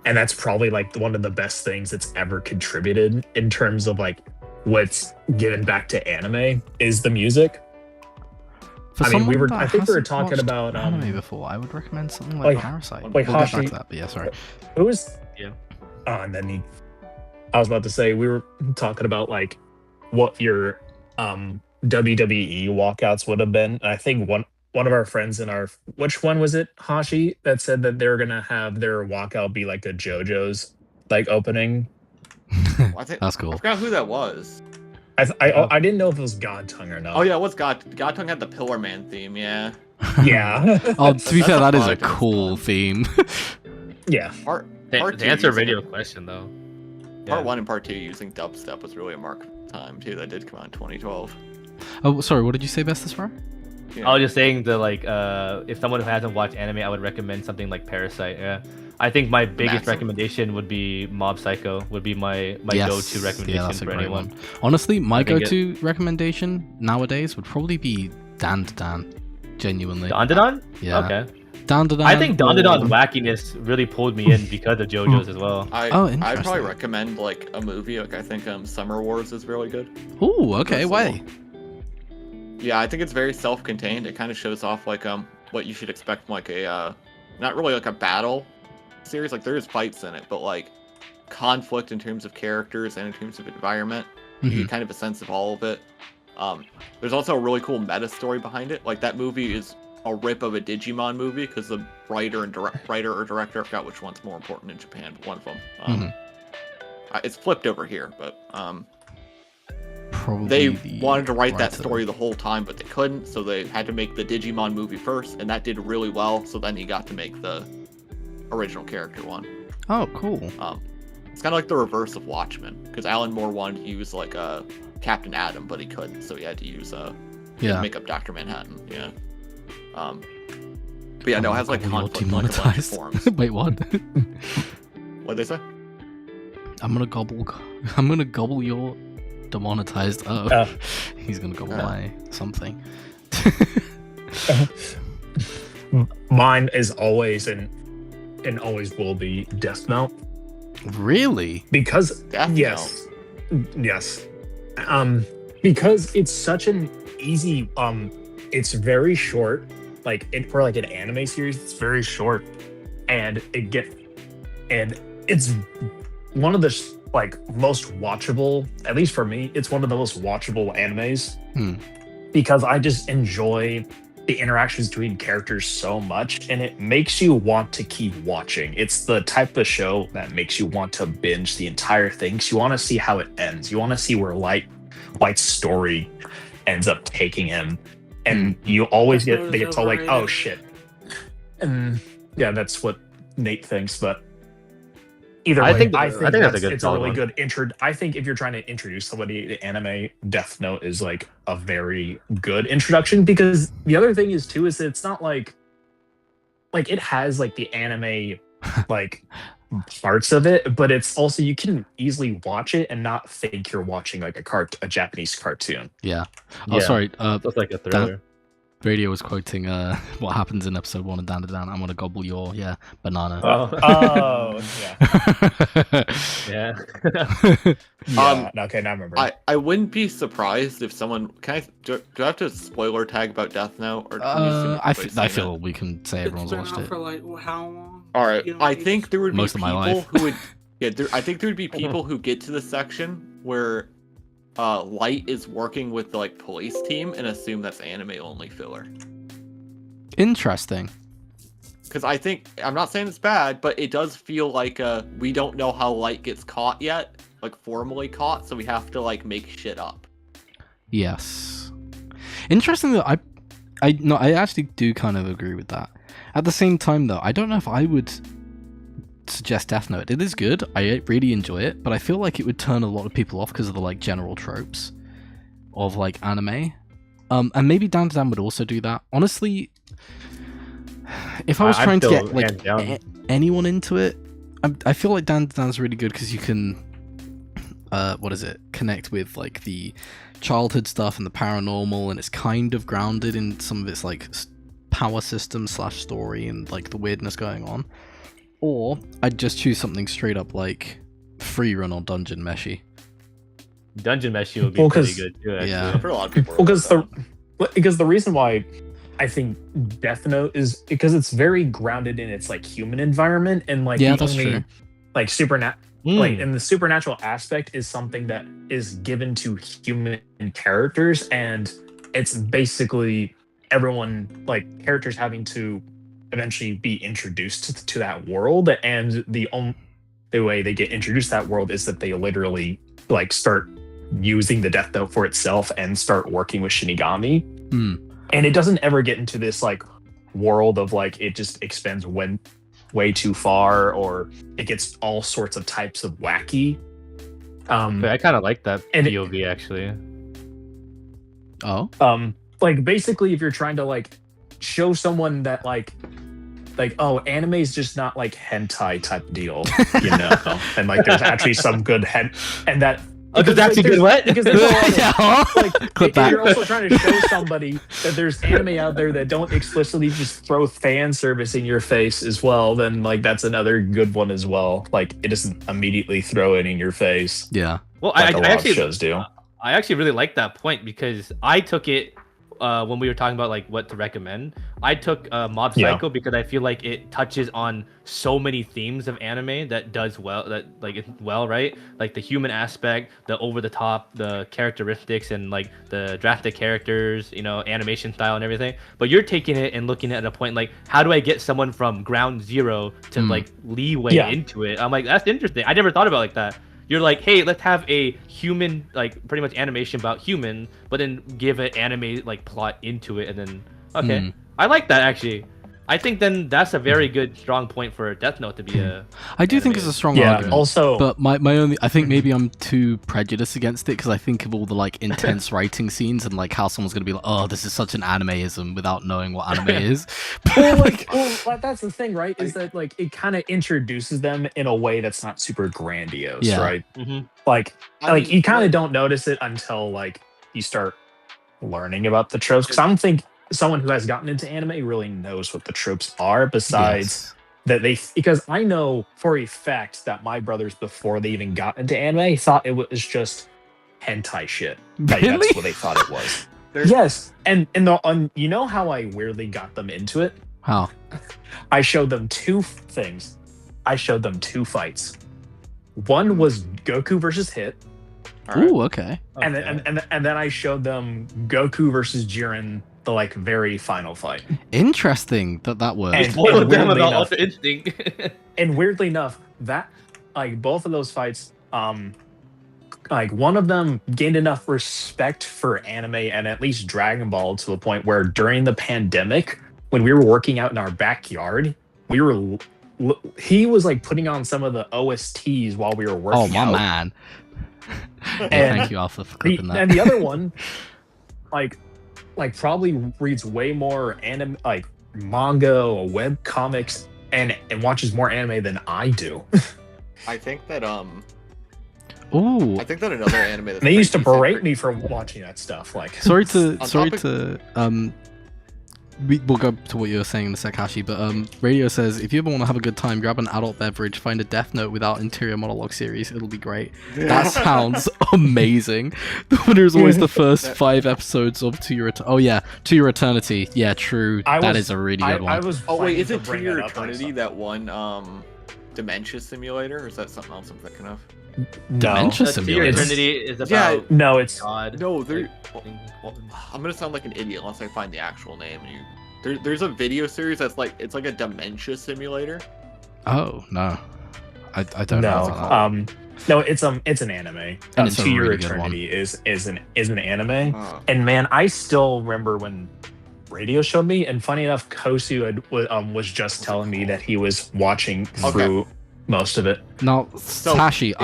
And that's probably like one of the best things that's ever contributed in terms of like what's given back to anime is the music. I think we were talking about anime before. I would recommend something like Parasite. Like we'll Hashi, get back to that, but yeah, sorry. Who was? Yeah. And then I was about to say we were talking about like what your WWE walkouts would have been. And I think one of our friends in our which one was it, Hashi, that said that they're gonna have their walkout be like a JoJo's like opening. I think that's cool. I forgot who that was. I didn't know if it was God Tongue or not. Oh yeah, what's God Tongue had the Pillar Man theme, yeah. Yeah. Oh, to be fair, that is a cool theme. Yeah. Part to answer a radio question though. Part 1 and part 2 using dubstep was really a mark of the time too. That did come out in 2012. Oh, sorry. What did you say, Bestis for? Yeah. I was just saying that like if someone who hasn't watched anime, I would recommend something like Parasite. Yeah. I think my biggest recommendation would be Mob Psycho. Would be my go-to recommendation for anyone. Honestly, my go-to recommendation nowadays would probably be Dan to Dan. Genuinely. Dan to Dan? Yeah. Okay. Dan to Dan. I think Dan to Dan's wackiness really pulled me in because of JoJo's as well. I'd probably recommend like a movie. Like I think Summer Wars is really good. Ooh, okay. Why? Yeah, I think it's very self-contained. It kind of shows off like what you should expect from like a not really like a battle series. Like there's fights in it, but like conflict in terms of characters and in terms of environment. You get kind of a sense of all of it. There's also a really cool meta story behind it. Like that movie is a rip of a Digimon movie because the writer or director, I forgot which one's more important in Japan, but one of them. It's flipped over here, but probably they wanted to write that story the whole time, but they couldn't, so they had to make the Digimon movie first, and that did really well. So then he got to make the original character one. Oh, cool. It's kind of like the reverse of Watchmen, because Alan Moore wanted to use like Captain Atom, but he couldn't, so he had to use make up Dr. Manhattan. Yeah. But yeah, no, it has like conflict in like a bunch of forms. Wait, what? What'd they say? I'm gonna gobble your demonetized. He's gonna go buy something. Mine is always and always will be Death Note. Really? Because Death yes, because it's such an easy. It's very short. Like for like an anime series, it's very short, and it's one of the like most watchable. At least for me, it's one of the most watchable animes because I just enjoy the interactions between characters so much, and it makes you want to keep watching. It's the type of show that makes you want to binge the entire thing. So you want to see how it ends. You want to see where Light's story ends up taking him, and you always get told like, "Oh shit," and yeah, that's what Nate thinks. But either way, I think that's a really good intro. I think if you're trying to introduce somebody to anime, Death Note is like a very good introduction, because the other thing is too is it's not like it has like the anime like parts of it, but it's also you can easily watch it and not think you're watching like a Japanese cartoon. Yeah. Oh, sorry. That's like a thriller. Radio was quoting what happens in episode 1 of Dan to Dan. I'm gonna gobble your banana. Oh yeah. Yeah. Okay, now I remember. I wouldn't be surprised if someone do I have to spoiler tag about Death Note, or can you assume I feel we can say everyone's It's been watched out it. for like how long? All right, You know, I think there would be most of my people life. who would. Yeah, I think there would be people who get to the section where Light is working with the like police team and assume that's anime only filler. Interesting. Because I'm not saying it's bad, but it does feel like we don't know how Light gets caught yet, like formally caught, so we have to like make shit up. Yes. Interesting that I actually do kind of agree with that. At the same time though, I don't know if I would suggest Death Note. It is good. I really enjoy it, but I feel like it would turn a lot of people off because of the like general tropes of like anime. And maybe Dan to Dan would also do that. Honestly, if I was trying to get like anyone into it, I feel like Dan to Dan's really good because you can connect with like the childhood stuff and the paranormal, and it's kind of grounded in some of its like power system / story and like the weirdness going on. Or I'd just choose something straight up like Free Run or Dungeon Meshi. Dungeon Meshi would be pretty good too, actually. Yeah. For a lot of people. Because the reason why I think Death Note is because it's very grounded in its like human environment, and like yeah, the that's only true. like like and the supernatural aspect is something that is given to human characters, and it's basically everyone like characters having to eventually be introduced to that world, and the only way they get introduced to that world is that they literally like start using the Death Note for itself and start working with Shinigami. And it doesn't ever get into this like world of like it just expands way too far, or it gets all sorts of types of wacky. But I kind of like that and POV actually. Oh. Like basically if you're trying to like show someone that like oh, anime is just not like hentai type deal, you know, and like there's actually some good and that there's actually good what? Because there's a lot of, Clip you're also trying to show somebody that there's anime out there that don't explicitly just throw fan service in your face as well, then like that's another good one as well. Like it doesn't immediately throw it in your face. Yeah. Well, like I a lot actually of shows do. I actually really like that point because I took it when we were talking about like what to recommend. I took Mob Psycho because I feel like it touches on so many themes of anime that does well, that like it's well, right? Like the human aspect, the over the top, the characteristics, and like the drafted characters, you know, animation style and everything. But you're taking it and looking at a point like, how do I get someone from ground zero to like leeway into it? I'm like, that's interesting. I never thought about it like that. You're like, hey, let's have a human, like pretty much animation about human, but then give an anime like plot into it, and then I like that actually. I think then that's a very good strong point for Death Note to be a. I do think it's anime. a strong Yeah. argument. Also, But my only, I think maybe I'm too prejudiced against it because I think of all the like intense writing scenes and like how someone's gonna be like, oh, this is such an animeism without knowing what anime is. well, that's the thing, right? Is that like it kind of introduces them in a way that's not super grandiose, Yeah. right? Mhm. Like I mean, you kind what- of don't notice it until like you start learning about the tropes. Because I don't think someone who has gotten into anime really knows what the tropes are. Besides that, because I know for a fact that my brothers before they even got into anime thought it was just hentai shit. Like, Really? that's what they thought it was. There's- Yes, and you know how I weirdly got them into it? How? I showed them two things. I showed them two fights. One was Goku versus Hit, all right. Ooh, okay. and Okay. then I showed them Goku versus Jiren, the like very final fight. Interesting that worked. And- Spoiled them weirdly about enough- Ultra Instinct. And weirdly enough, that like both of those fights, like one of them gained enough respect for anime and at least Dragon Ball to the point where during the pandemic, when we were working out in our backyard, we were he was like putting on some of the OSTs while we were working Oh my out. man. And Thank you, Alpha, for clipping that. and the other one, like probably reads way more anime, like manga or web comics, and watches more anime than I do. I think that Ooh, I think that another anime that's They used to pretty decent berate for- me for watching that stuff. Like, sorry to On sorry topic- to we'll go to what you were saying in a sec, Hashi, but Radio says if you ever want to have a good time, grab an adult beverage, find a Death Note without interior monologue series, it'll be great. That sounds amazing. The winner is always the first 5 episodes of To Your Oh yeah, To Your Eternity. Yeah, true. That is a really good one. I was. Oh wait, planning is to it To bring Your that up when I Eternity saw- that one Dementia Simulator, or is that something else I'm thinking of? No. Dementia To Your Simulator. Eternity is about Yeah, No, it's God. No, there. like, I'm gonna sound like an idiot unless I find the actual name. There's a video series that's like it's like a dementia simulator. Oh no, I don't know. no. About that. No, it's an anime. And it's a To Your really good one. Eternity is an anime. Oh. And man, I still remember when Radio showed me. And funny enough, Kosu was just telling me that he was watching through most of it. Now, Sashi,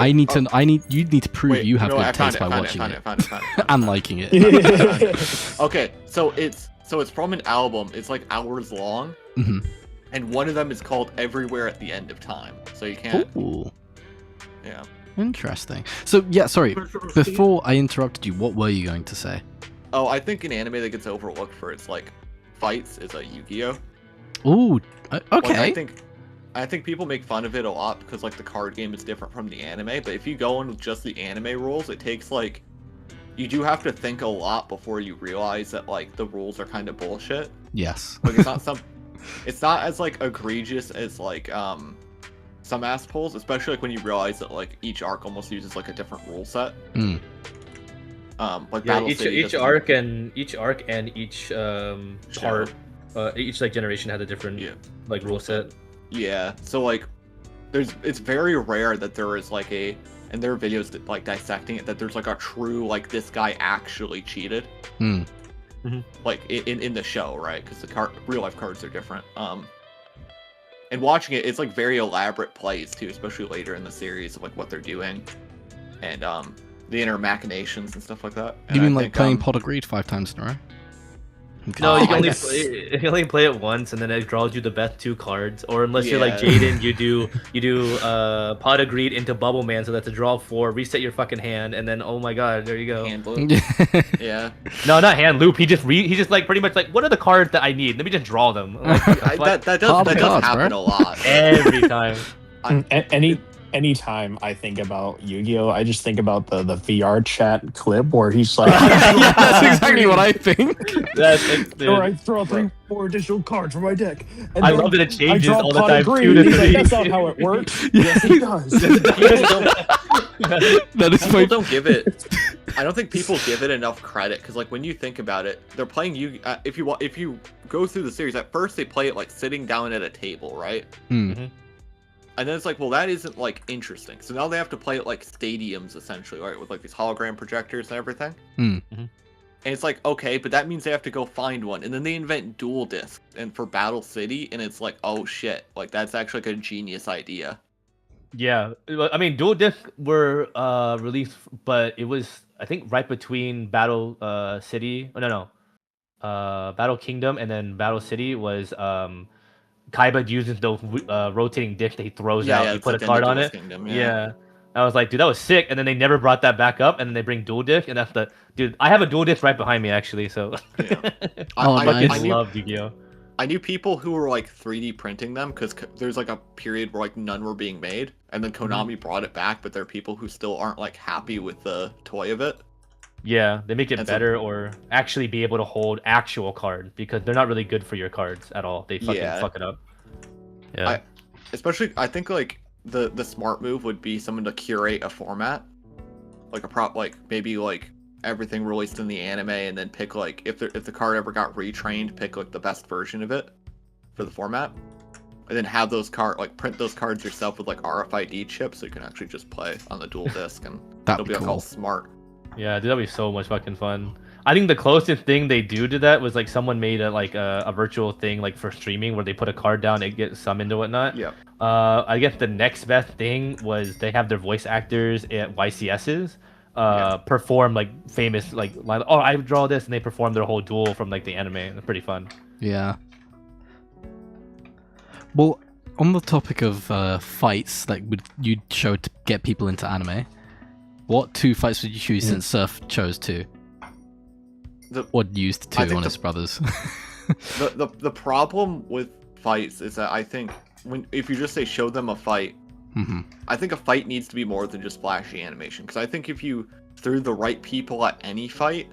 you need to prove Wait, you have no, good I found taste it, by found watching it, it found it, found it. and liking it. Okay, so it's from an album. It's like hours long, Mhm. and one of them is called "Everywhere at the End of Time." So you can't. Ooh, Yeah. interesting. So yeah, sorry. Before I interrupted you, what were you going to say? Oh, I think an anime that gets overlooked for its like fights is a Yu-Gi-Oh. Ooh, Like, okay. I think people make fun of it a lot because like the card game is different from the anime. But if you go in with just the anime rules, it takes like you do have to think a lot before you realize that like the rules are kind of bullshit. Yes. Like it's not as like egregious as like some assholes, especially like when you realize that like each arc almost uses like a different rule set. Mm. Like Yeah, Battle each City doesn't- arc and each part, Show. each like generation had a different Yeah. like rule set. Yeah, so like it's very rare that there is like and there are videos that like dissecting it that there's like a true like this guy actually cheated. Hmm. Like in the show, right? Because the real life cards are different. And watching it, it's like very elaborate plays too, especially later in the series of like what they're doing, and the inner machinations and stuff like that. And You mean I like think, playing Pot of Greed 5 times in a row? Okay. No, you I can only guess- you can only play it once, and then it draws you the best 2 cards. Or unless you're like Yeah. Jaden, you do Pot of Greed into Bubble Man, so that's a draw 4, reset your fucking hand, and then oh my god, there you go. hand loop. Yeah, No, not hand loop. He just like pretty much like, what are the cards that I need? Let me just draw them. Like, that Hard does cards, happen bro. a lot. every time. Anytime I think about Yu-Gi-Oh, I just think about the VR chat clip where he's like, yeah, that's exactly what I think. or I throw 3-4 additional cards from my deck. And I then love that it I changes draw all the Pot time. of 2 Greed. to He's like, 3. that's not how it works. Yes, it does. That is People my don't give it. I don't think people give it enough credit because, like, when you think about it, they're playing you. If you go through the series, at first they play it like sitting down at a table, right? Hmm. And then it's like, well, that isn't like interesting. So now they have to play it like stadiums, essentially, right, with like these hologram projectors and everything. Hmm. And it's like, okay, but that means they have to go find one. And then they invent dual discs and for Battle City, and it's like, oh shit, like that's actually like a genius idea. Yeah, I mean, dual disc were released, but it was I think right between Battle City. Oh, no, Battle Kingdom and then Battle City was Kaiba uses those rotating discs that he throws out. Yeah, You it's put like a in the card on Duel's it. Kingdom, Yeah. I was like, dude, that was sick. And then they never brought that back up. And then they bring dual disc, and that's the dude. I have a dual disc right behind me actually. So Yeah. Oh, I nice. knew, love Yu-Gi-Oh. I knew people who were like 3D printing them because there's like a period where like none were being made, and then Konami brought it back. But there are people who still aren't like happy with the toy of it. Yeah, they make it And so- better or actually be able to hold actual cards because they're not really good for your cards at all. They fucking Yeah. fuck it up. Yeah. Especially, I think like the smart move would be someone to curate a format, like like maybe like everything released in the anime, and then pick like if the card ever got retrained, pick like the best version of it for the format, and then have those print those cards yourself with like RFID chips, so you can actually just play on the dual disc, and That'd it'll be be like all cool. smart. Yeah, dude, that'd be so much fucking fun. I think the closest thing they do to that was like someone made a virtual thing like for streaming where they put a card down and get summoned or whatnot. Yeah. I guess the next best thing was they have their voice actors at YCSs perform like famous like oh, I draw this, and they perform their whole duel from like the anime. It's pretty fun. Yeah. Well, on the topic of fights that you'd show to get people into anime, what 2 fights would you choose since Surf chose 2? Or used 2 on his brothers? The problem with fights is that I think if you just say show them a fight, I think a fight needs to be more than just flashy animation. Because I think if you threw the right people at any fight,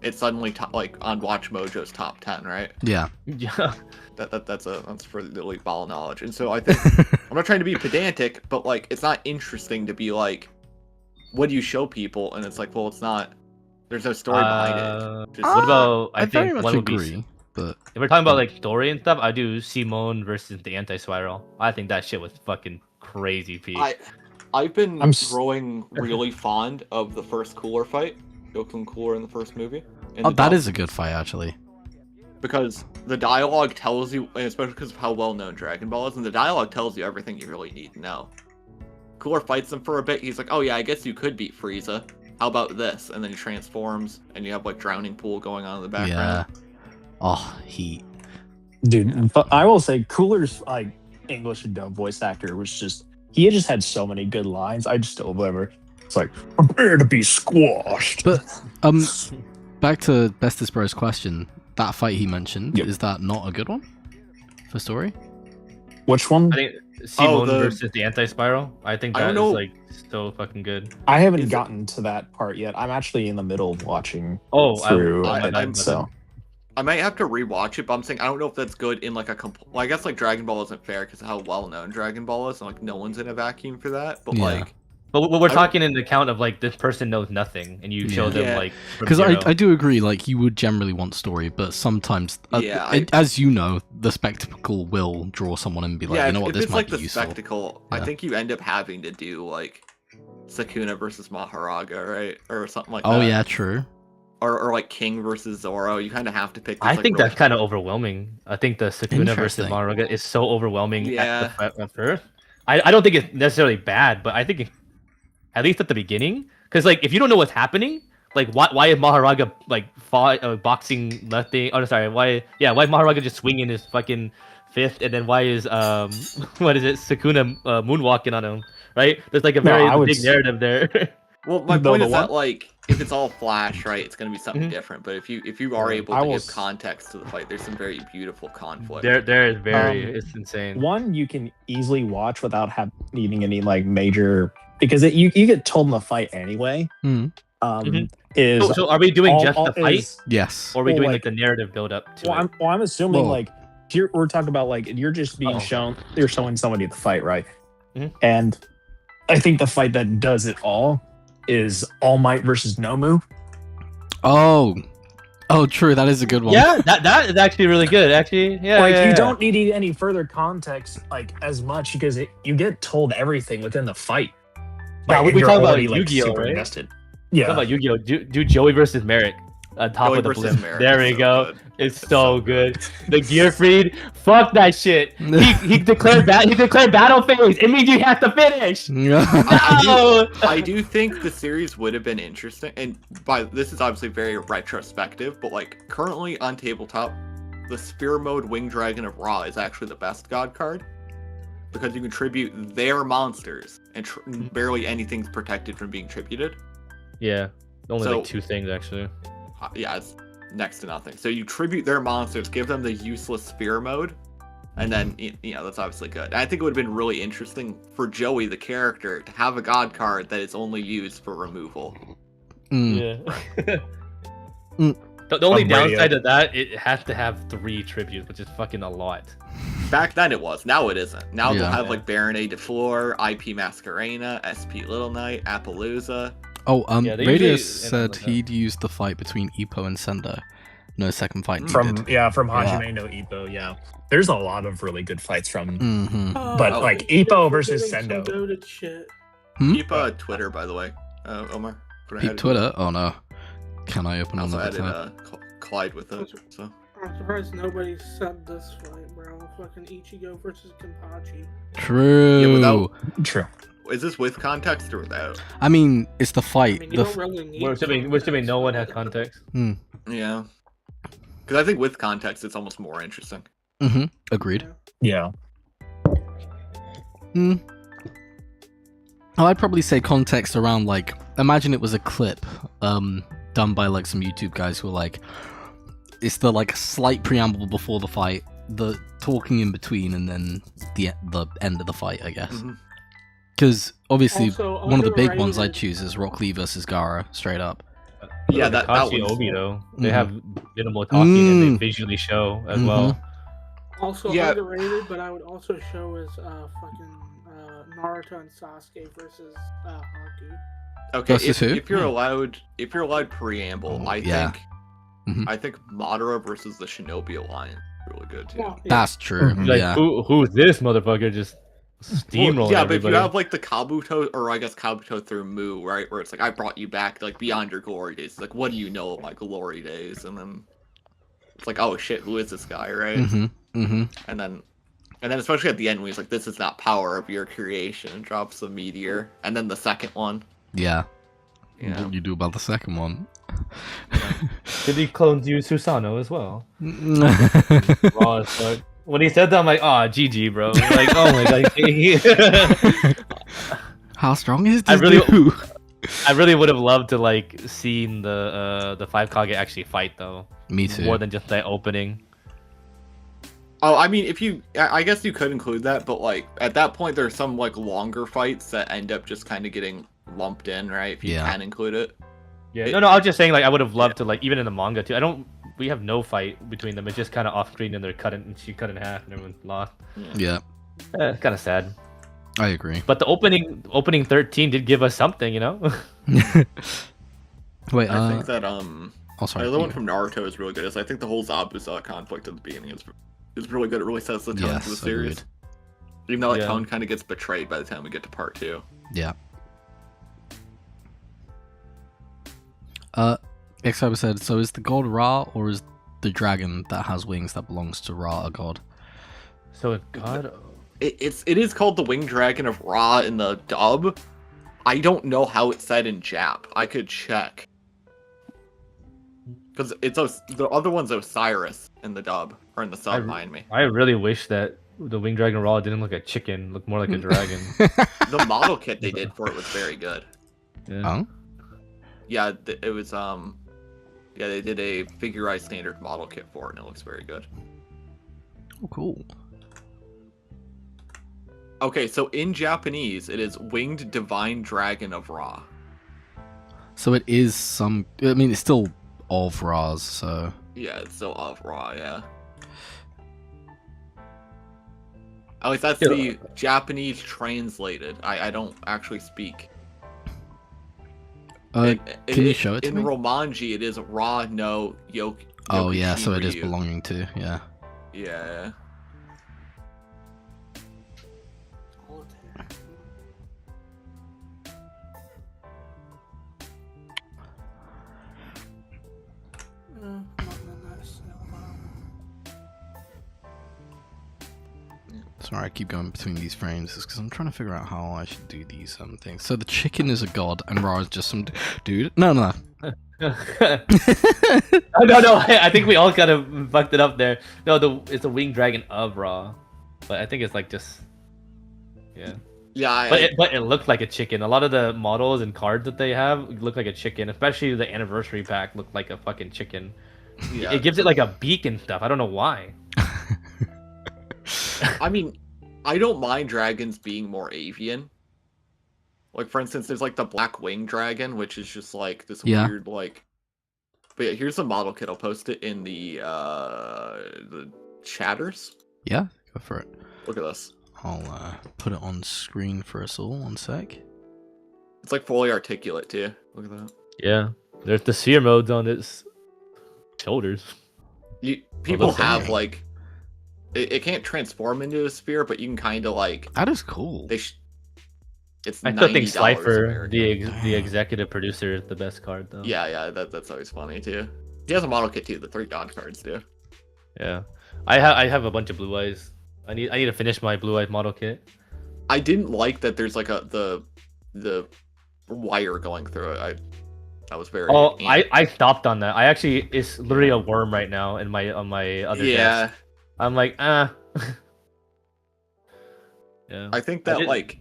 it's suddenly like on Watch Mojo's top 10, right? Yeah. Yeah. That's for the elite ball knowledge. And so I think I'm not trying to be pedantic, but like it's not interesting to be like, what do you show people? And it's like, well, it's not. There's no story behind it. Just, What about I I very think much one would be agree, but if we're talking about like story and stuff, I do Simone versus the Anti-Spiral. I think that shit was fucking crazy, Pete. I've been I'm growing really fond of the first Cooler fight, Goku and Cooler in the first movie. that is a good fight actually. Because the dialogue tells you, and especially because of how well known Dragon Ball is, and the dialogue tells you everything you really need to know. Cooler fights them for a bit. He's like, "Oh yeah, I guess you could beat Frieza. How about this?" And then he transforms, and you have like drowning pool going on in the background. Yeah. Oh, heat. Dude, but I will say Cooler's like English and dub voice actor was just he just had so many good lines. I just still remember it's like prepare to be squashed. But back to Bestest Bro's question, that fight he mentioned, Yep. is that not a good one for story? Which one? I think Simone the- versus the Anti-Spiral. I think I that don't is know. like so fucking good. I haven't Is it- gotten to that part yet. I'm actually in the middle of watching Oh, through I'm- so I might have to rewatch it, but I'm saying I don't know if that's good in like a well, I guess like Dragon Ball isn't fair because of how well known Dragon Ball is, and like no one's in a vacuum for that. But Yeah. like, But we're I- talking in the account of like this person knows nothing, and you show Yeah. them Yeah. like from Because zero. I do agree, like, you would generally want story, but sometimes, Yeah, as you know, the spectacle will draw someone and be like, yeah, you know if, what, if this it's might like be the useful. spectacle, I Yeah. think you end up having to do like Sakuna versus Maharaga, right, or something like Oh, that. yeah, true. Or like King versus Zoro. You kind of have to pick. This, I like, think really- that's kind of overwhelming. I think the Sakuna versus Interesting. Maruga is so overwhelming Yeah. at first. I don't think it's necessarily bad, but I think at least at the beginning, because like if you don't know what's happening, like why is Maharaga like boxing nothing? Oh, sorry, why Maharaga just swinging his fucking fist, and then why is what is it Sakuna moonwalking on him? Right? There's like a No, very I would big s- narrative there. Well, my No, point the is one- that like if it's all flash, right, it's gonna be something Mhm. different. But if you are able I to will give s- context to the fight, there's some very beautiful conflict. there is very Um, it's insane. one you can easily watch without needing any like major because you get told in the fight anyway. Mhm. Mhm. Is So are we doing all- just all the fight, is- Yes. or are we well, doing like- like the narrative build up to well, it? I'm assuming Well- like we're talking about like you're just being Oh. shown you're showing somebody the fight, right? Mhm. And I think the fight that does it all is All Might versus Nomu. Oh, true. That is a good one. Yeah, that is actually really good. Actually, yeah. Like yeah, you yeah. don't need any further context like as much because you get told everything within the fight. Now, we and you're talk about already, like, Yu-Gi-Oh, super right? invested. Talk Yeah. about Yu-Gi-Oh. Do Joey versus Merrick. on top Joey of the versus blimp. Merrick There is we so go. good. It's It's so so good. good. The It's so Gearfried, fuck that shit. He declared battle phase. It means you have to finish. No. I do think the series would have been interesting, and by this is obviously very retrospective, but like currently on tabletop, the Spear Mode Wing Dragon of Ra is actually the best god card because you can tribute their monsters, and barely anything's protected from being tributed. Yeah, only So- like 2 things actually. Yeah, it's next to nothing. So you tribute their monsters, give them the useless Spear Mode, and then that's obviously good. And I think it would have been really interesting for Joey, the character, to have a god card that is only used for removal. Mm. Yeah. Mm. The only On radio. downside of that, it has to have 3 tributes, which is fucking a lot. Back then it was. Now it isn't. Now they'll Yeah. have like Baronet de Fleur, IP Mascarena, SP Little Knight, Appaloosa. Oh, Yeah, they Radio usually said end up like that. he'd used the fight between Ippo and Sendo. No second fight needed. From Hajime no Ippo, yeah. There's a lot of really good fights from Mm-hmm. But, Oh. like, Ippo versus Forgetting some Sendo. goated shit. Keep Twitter, by the way. Omar. Peep Twitter? Oh no. Can I open I also another added tab? Clyde with it. So I'm surprised nobody said this fight, bro. Fucking Ichigo versus Kenpachi. True. Yeah, without- True. is this with context or without? I mean, it's the I fight. mean, you The don't really need We're assuming no one has context. Yeah. Because I think with context, it's almost more interesting. Mm-hmm. Agreed. Yeah. Mm. Oh, I'd probably say context around like, imagine it was a clip done by like some YouTube guys who are like, it's the like slight preamble before the fight, the talking in between, and then the end of the fight, I guess. Mhm. Because obviously Also, one of the big ones I'd underrated- choose is Rock Lee versus Gara, straight up. Yeah, that Kashi was- Obi though. They Mhm. have minimal talking and they Mm. visually show as Mhm. well. Also Yeah. underrated, but I would also show as fucking Naruto and Sasuke versus Haku. Okay, Versus who? if you're allowed preamble, I Yeah. think Mhm. I think Madara versus the Shinobi Alliance is really good too. Well, yeah. That's true. Mhm. Like Yeah. who's this motherfucker just Well, steamrolling yeah, but if everybody? you have like the Kabuto, or I guess Kabuto through Mu, right, where it's like I brought you back like beyond your glory days. Like, what do you know of my glory days? And then it's like, oh shit, who is this guy, right? Mm-hmm. Mm-hmm. And then especially at the end when he's like, this is not power of your creation, and drops the meteor. And then the second one, Yeah. you know. What you do about the second one? Did he clone you Susano as well? How Raw as fuck. When he said that, I'm like, oh, GG, bro. Like, oh my god. strong is I this really- dude? I really would have loved to like seen the 5 Kage actually fight though, Me too. more than just that opening. Oh, I mean, I guess you could include that, but like at that point, there's some like longer fights that end up just kind of getting lumped in, right? If you Yeah. can include it. Yeah, It- no, I was just saying like I would have loved to like even in the manga too. We have no fight between them. It's just kind of off screen and she cut in half and everyone lost. Yeah, Kind of sad. I agree. But the opening 13 did give us something, you know. Wait, I think that oh sorry. the other one you- from Naruto is really good. I think the whole Zabuza conflict at the beginning is really good. It really sets the tone Yes, for the series. agreed. Even though that Yeah. tone kind of gets betrayed by the time we get to part 2. Yeah. X-Cyber said, so is the god Ra or is the dragon that has wings that belongs to Ra a god? So God, It is called the Winged Dragon of Ra in the dub. I don't know how it's said in Jap. I could check. Because the other one's Osiris in the dub, or in the sub, mind me. I really wish that the Winged Dragon Raw didn't look like a chicken, looked more like a dragon. The model kit they did for it was very good. Yeah. Oh? Yeah, it was yeah, they did a figurized standard model kit for it, and it looks very good. Oh, cool. Okay, so in Japanese, it is Winged Divine Dragon of Ra. So it is some... I mean, it's still of Ra's, so... Yeah, it's still of Ra, yeah. At least that's the Japanese translated. I don't actually speak. Can you show it to in me? Romanji, it is Ra no Yoki. Oh, yeah, so it is Shiryu. belonging to, yeah. Yeah. All attack. Sorry, I keep going between these frames because I'm trying to figure out how I should do these things. So the chicken is a god, and Ra is just some dude. No, no, Oh, no. I think we all kind of fucked it up there. No, it's a winged dragon of Ra, but I think it's like just yeah. Yeah, But it looked like a chicken. A lot of the models and cards that they have look like a chicken, especially the anniversary pack looked like a fucking chicken. yeah. It gives it like a beak and stuff. I don't know why. I mean, I don't mind dragons being more avian. Like, for instance, there's like the black wing dragon, which is just like this weird like. But yeah, here's the model kit. I'll post it in the chatters. Yeah, go for it. Look at this. I'll put it on screen for us all. 1 sec. It's like fully articulate too. Look at that. Yeah, there's the seer modes on its shoulders. People that's have dang. like, it can't transform into a sphere, but you can kind of like. That is cool. It's I still think $90 Slifer, American. the executive producer, is the best card though. Yeah, that's always funny too. He has a model kit too. The 3 god cards do. Yeah. I have a bunch of blue eyes. I need to finish my blue eyes model kit. I didn't like that. There's like the wire going through it. I was very. Oh, I stopped on that. I actually, it's literally a worm right now in my other Yeah. desk. I'm like, yeah. I think that like,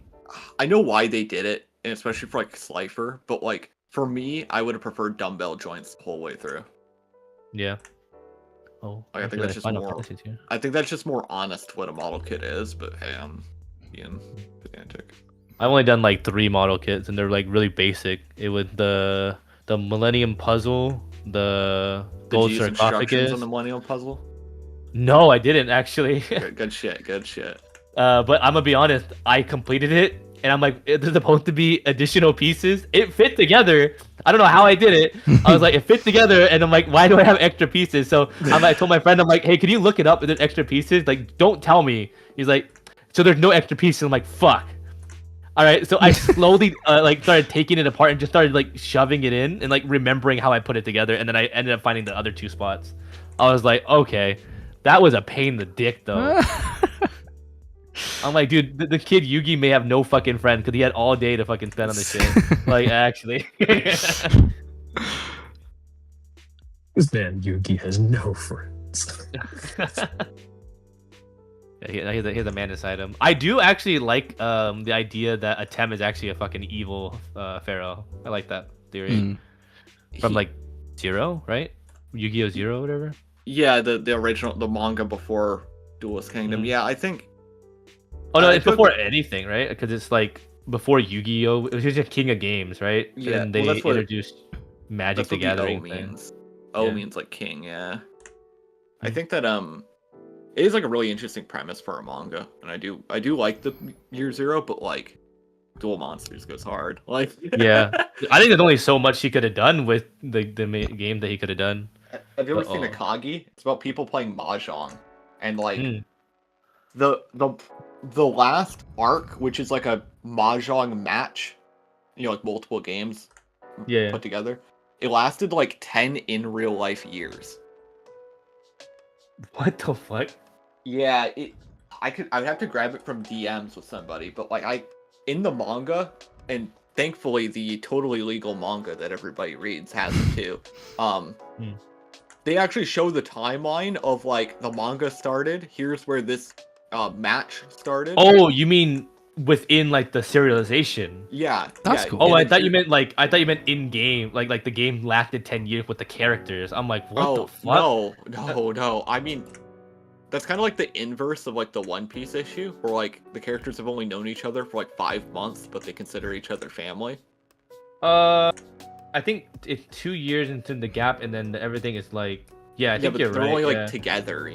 I know why they did it, and especially for like Slifer, but like for me, I would have preferred dumbbell joints the whole way through. Yeah. Oh, I think that's just more. I think that's just more honest what a model kit is. But hey, I'm being pedantic. I've only done like 3 model kits, and they're like really basic. It was the Millennium Puzzle, the Gold Did you use instructions Sarcophagus. on the Millennium Puzzle? No, I didn't actually. Good shit. Good shit. But I'm gonna be honest, I completed it, and I'm like, there's supposed to be additional pieces. It fit together. I don't know how I did it. I was like, it fit together, and I'm like, why do I have extra pieces? So I told my friend, I'm like, hey, can you look it up if there's extra pieces? Like, don't tell me. He's like, so there's no extra pieces. I'm like, fuck. All right, so I slowly like started taking it apart and just started like shoving it in and like remembering how I put it together, and then I ended up finding the other 2 spots. I was like, okay, that was a pain in the dick though. I'm like, dude, the kid Yugi may have no fucking friend because he had all day to fucking spend on this shit. Like, actually. This man Yugi has no friends. Yeah, he has a man inside him. I do actually like the idea that Atem is actually a fucking evil pharaoh. I like that theory. From like Zero, right? Yu-Gi-Oh! Zero, or whatever. Yeah, the original, the manga before Duelist Kingdom. Yeah, I think. Oh no, I it's feel before like- anything, right? Because it's like before Yu-Gi-Oh! It was just King of Games, right? Yeah, And they well, that's what- introduced Magic That's the what the O Gathering thing. means. O Yeah. means like king. Yeah. I think that it is like a really interesting premise for a manga, and I do like the Year Zero, but like Duel Monsters goes hard. Like. Yeah, I think there's only so much he could have done with the game that he could have done. Have you ever seen Uh-oh. Akagi? It's about people playing mahjong, and like Mm. the last arc, which is like a mahjong match, like multiple games Yeah. put together. It lasted like 10 in real life years. What the fuck? Yeah, I'd have to grab it from DMs with somebody, but like in the manga, and thankfully the totally legal manga that everybody reads has it too. They actually show the timeline of like the manga started. Here's where this match started. Oh, you mean within like the serialization? Yeah, That's yeah, cool. Oh, and I then thought you meant in game, like the game lasted 10 years with the characters. I'm like, what the fuck? No. I mean, that's kind of like the inverse of like the One Piece issue, where like the characters have only known each other for like 5 months, but they consider each other family. I think it's 2 years into the gap, and then everything is like, yeah, I think but you're they're right. only yeah. like together,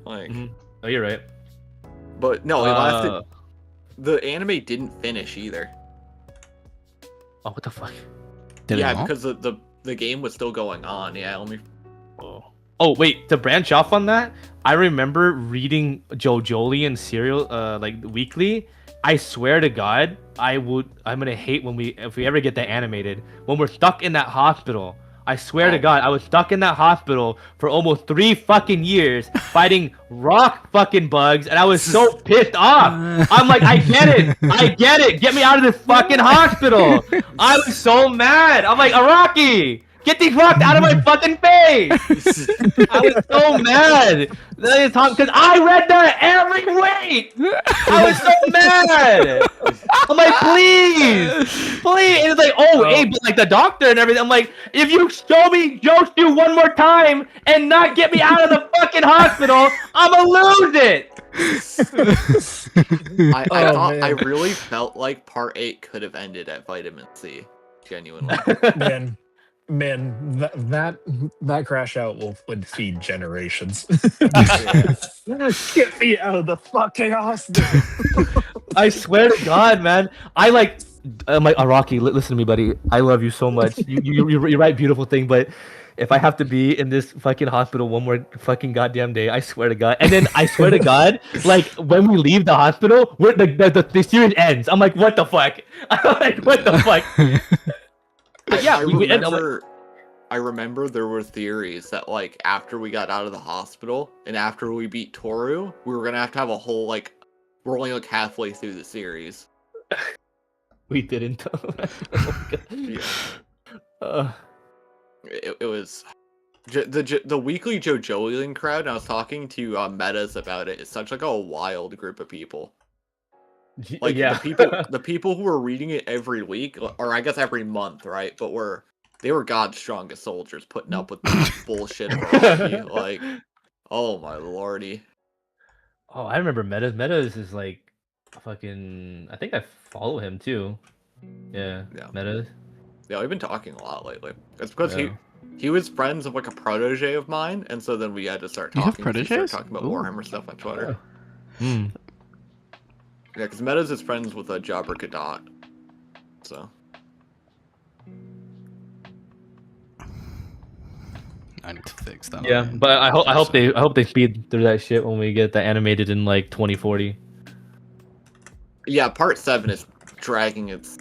like. Mhm. Oh, you're right. But no, it lasted. The anime didn't finish either. Oh, what the fuck? Did it Yeah, not? because the game was still going on. Yeah, let me. Oh wait, to branch off on that, I remember reading JoJolion serial like weekly. I swear to God, I'm gonna hate if we ever get that animated. When we're stuck in that hospital, I swear to God, I was stuck in that hospital for almost 3 fucking years fighting rock fucking bugs, and I was so pissed off. I'm like, I get it. Get me out of this fucking hospital. I was so mad. I'm like, Araki, get these rocks out of my fucking face. I was so mad because I read that every week. I was so mad. I'm like, please. And it's like, hey, but like the doctor and everything. I'm like, if you show me Joshu one more time and not get me out of the fucking hospital, I'ma lose it. I really felt like Part 8 could have ended at Vitamin C. Genuinely. Man, that crash out would feed generations. Get me out of the fucking hospital. I swear to God, man. I'm like, Araki, listen to me, buddy. I love you so much. You write beautiful thing, but if I have to be in this fucking hospital one more fucking goddamn day, I swear to God. And then I swear to God, like when we leave the hospital, the series ends. I'm like, what the fuck? I'm like, what the fuck? I remember there were theories that like after we got out of the hospital and after we beat Toru, we were gonna have a whole like we're only like halfway through the series. We didn't. It was the weekly JoJolian crowd. And I was talking to Metas about it. It's such like a wild group of people. Like the people who were reading it every week, or I guess every month, right? But they were God's strongest soldiers, putting up with this bullshit. Like, oh my lordy. Oh, I remember Metas. Metas is like fucking. I think I follow him too. Yeah. Metas. Yeah, we've been talking a lot lately. It's because he was friends of like a protege of mine, and so then we had to start talking. You have proteges? Talking about Warhammer stuff on Twitter. Hmm. Yeah, because Metas is friends with Jabber Gadot. So. I need to fix that. Yeah, but I hope they speed through that shit when we get that animated in like 2040. Yeah, Part 7 is dragging its.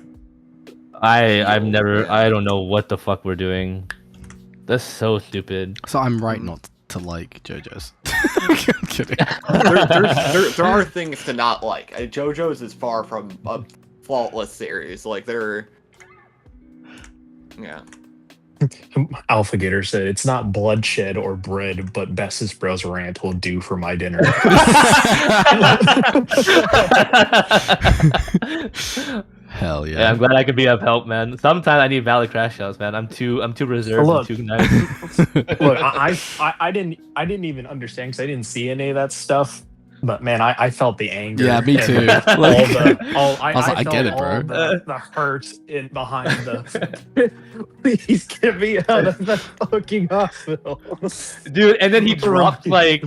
I don't know what the fuck we're doing. That's so stupid. So I'm right not to like JoJo's. I'm kidding. There are things to not like. JoJo's is far from a faultless series. Like yeah. Alpha Gator said, "It's not bloodshed or bread, but Bess's Bros rant will do for my dinner." Hell yeah. Yeah, I'm glad I could be of help, man. Sometimes I need valid crash outs, man. I'm too reserved. Look, and too nice. Look, I didn't even understand because I didn't see any of that stuff. But man, I felt the anger. Yeah, me too. I was like, I get it, bro. The hurt behind the. Please get me out of the fucking hospital, dude. And then he dropped like,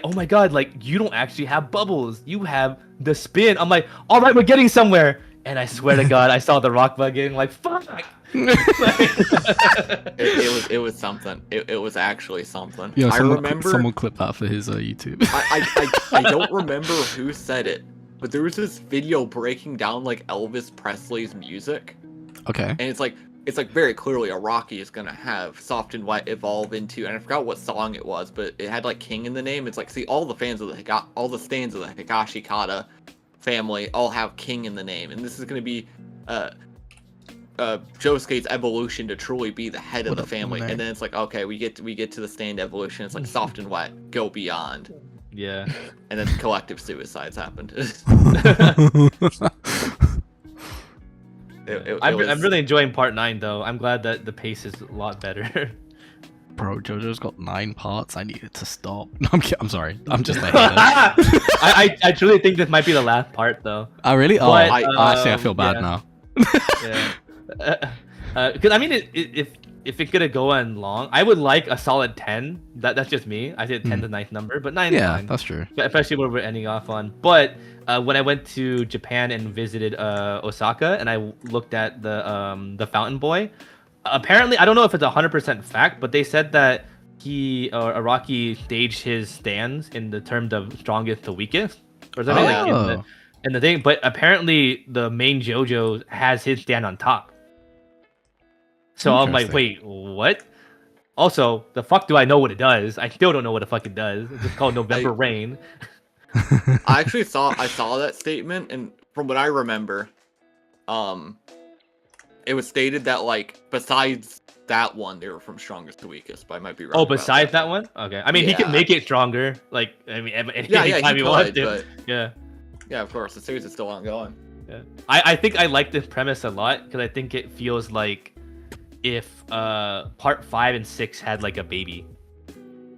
oh my God, like you don't actually have bubbles. You have the spin. I'm like, all right, we're getting somewhere. And I swear to God, I saw the rock bug getting like, fuck. It was something. It was actually something. Yeah, I remember someone clipped that for his YouTube. I don't remember who said it, but there was this video breaking down like Elvis Presley's music. Okay. And it's like very clearly Araki is gonna have Soft and Wet evolve into, and I forgot what song it was, but it had like King in the name. It's like, see, all the stands of the Higashi Kata family all have King in the name, and this is gonna be Josuke's evolution to truly be the head of the family. And then it's like, okay, we get to the stand evolution. It's like Soft and Wet, go beyond. Yeah. And then collective suicides happened. I'm really enjoying Part 9 though. I'm glad that the pace is a lot better. Bro, JoJo's got 9 parts. I need it to stop. No, I'm sorry. I'm just like. I truly think this might be the last part though. Oh really? Oh, But, actually, I feel bad now. Yeah. Because I mean, if it's gonna go on long, I would like a solid 10. That's just me. I said 10's a nice number, but 9 is Yeah, fine. that's true. Especially where we're ending off on. But when I went to Japan and visited Osaka, and I looked at the Fountain Boy, apparently I don't know if it's 100% fact, but they said that Araki staged his stands in the terms of strongest to weakest, or something like in the thing. But apparently the main JoJo has his stand on top. So I'm like, Interesting. wait, what? Also, the fuck do I know what it does? I still don't know what the fuck it does. It's just called November Rain. I actually saw that statement, and from what I remember, it was stated that like besides that one, they were from strongest to weakest. But I might be wrong. Oh, about besides that one? Okay. I mean, he can Yeah. make it stronger. Like, I mean, Yeah, anytime he he wants could, to. but Yeah. yeah, of course, the series is still ongoing. Yeah. I think I like this premise a lot because I think it feels like if part 5 and 6 had like a baby.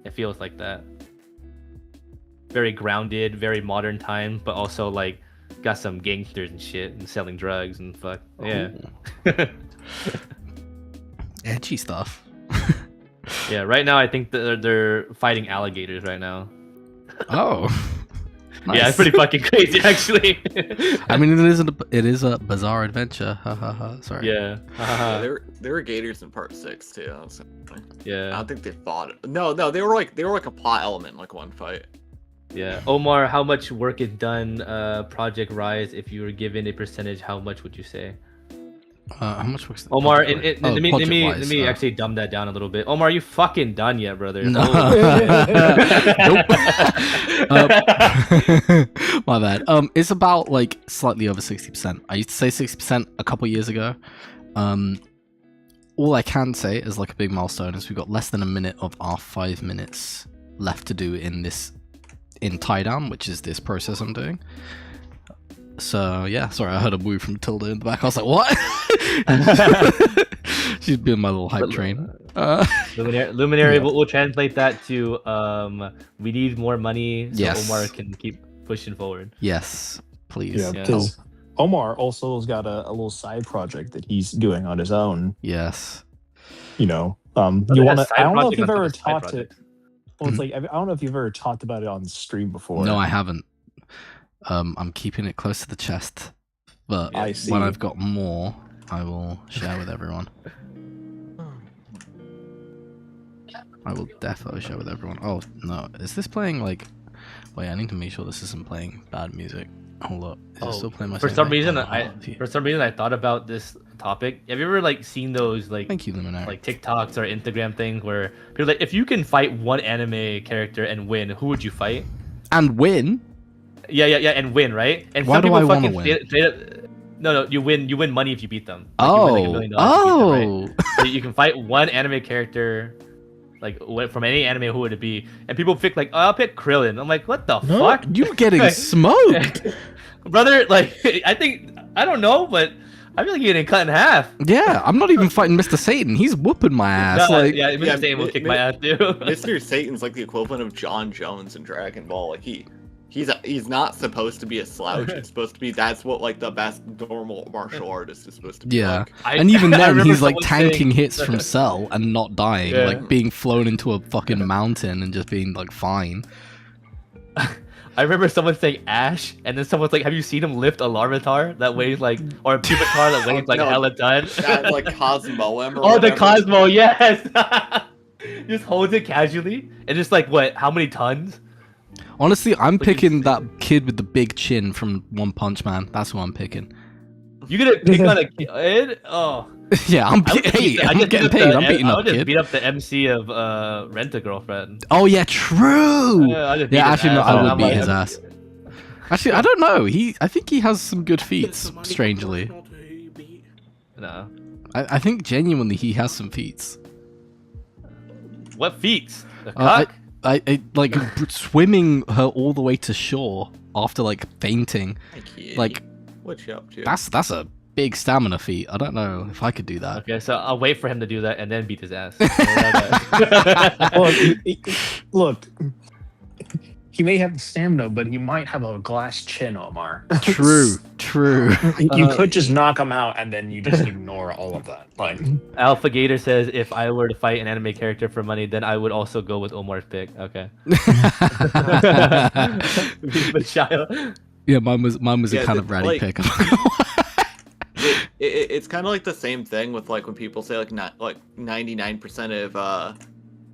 It feels like that. Very grounded, very modern time, but also like got some gangsters and shit and selling drugs and fuck. Yeah. Edgy stuff. Yeah, right now I think they're fighting alligators right now. Oh. Nice. Yeah, it's pretty fucking crazy actually. I mean, it is a bizarre adventure. Ha ha ha. Sorry. Yeah. Yeah, there were gators in part 6 too. I Yeah. don't think they fought. No, they were like a plot element, like one fight. Yeah. Omar, how much work is done Project Rise? If you were given a percentage, how much would you say? How much was Omar, Project let me Project-wise, actually dumb that down a little bit. Omar, are you fucking done yet, brother? No. Nope. My bad. It's about like slightly over 60%. I used to say 60% a couple years ago. All I can say is like a big milestone is we've got less than a minute of our 5 minutes left to do in tie down, which is this process I'm doing. So yeah, sorry, I heard a woo from Tilda in the back. I was like, what? She's been my little hype train. Luminary, we'll translate that to we need more money so Yes. Omar can keep pushing forward. Yes, please. Yeah, because Omar also has got a little side project that he's doing on his own. Yes. You know, But you it want has to? side I don't know if project you've on top ever of side talked to. project. Well, it's like I don't know if you've ever talked about it on stream before. No, I haven't. I'm keeping it close to the chest, but I see. when I've got more, I will share with everyone. I will defo share with everyone. Oh no, is this playing like? Wait, I need to make sure this isn't playing bad music. Hold up, is it still playing my? For same some thing? reason, Oh, yeah. for some reason I thought about this topic. Have you ever like seen those like Thank you, Luminary. like TikToks or Instagram things where people are like, if you can fight one anime character and win, who would you fight? And win. Yeah, and win, right? And Why some do people I wanna fucking win? straight up, no, you win money if you beat them. Like, you win, like, $1 million if you beat them, right? So you can fight one anime character, like from any anime, who would it be? And people pick like, oh, I'll pick Krillin. I'm like, what the fuck? You getting smoked? Brother, like I don't know, but I feel like you're getting cut in half. Yeah, I'm not even fighting Mr. Satan. He's whooping my ass. No, like, yeah, Mr. Satan will kick my ass too. Mr. Satan's like the equivalent of John Jones in Dragon Ball. Like he's not supposed to be a slouch. It's supposed to be that's what like the best normal martial artist is supposed to be. yeah, Like. and even I then, remember he's like someone tanking saying- hits from Cell and not dying, Yeah. like being flown into a fucking mountain and just being like fine. I remember someone saying Ash, and then someone's like, "Have you seen him lift a Larvitar that weighs like, or a Pupitar that weighs like no. hella ton?" That, like Cosmo or Oh, the whatever. Cosmo, yes. Just holds it casually, and just like what? How many tons? Honestly, I'm Like, picking that kid with the big chin from One Punch Man. That's who I'm picking. You gonna pick on a kid? Oh, Yeah, I would just beat- I I'm just getting beat up paid. the- I'm beating I up would just kid. beat up the MC of Rent a Girlfriend. Oh yeah, true. I just beat Yeah, his actually, no, ass. I would I'm beat like- his ass. Actually, I don't know. I think he has some good Is feats. the money Strangely, proportional to who you beat? No. I think genuinely he has some feats. What feats? The I, cock? I like swimming her all the way to shore after like fainting. Hey, kid, Like what you up to? that's a big stamina feat. I don't know if I could do that. Okay, so I'll wait for him to do that and then beat his ass. Well, look, he may have the stamina, but he might have a glass chin, Omar. True. You could just knock him out, and then you just ignore all of that. Like, Alpha Gator says, if I were to fight an anime character for money, then I would also go with Omar's pick. Okay. But Shia- Yeah, mine was a Yeah, kind the- of ratty like- pick. It's kind of like the same thing with like when people say like not like 99% of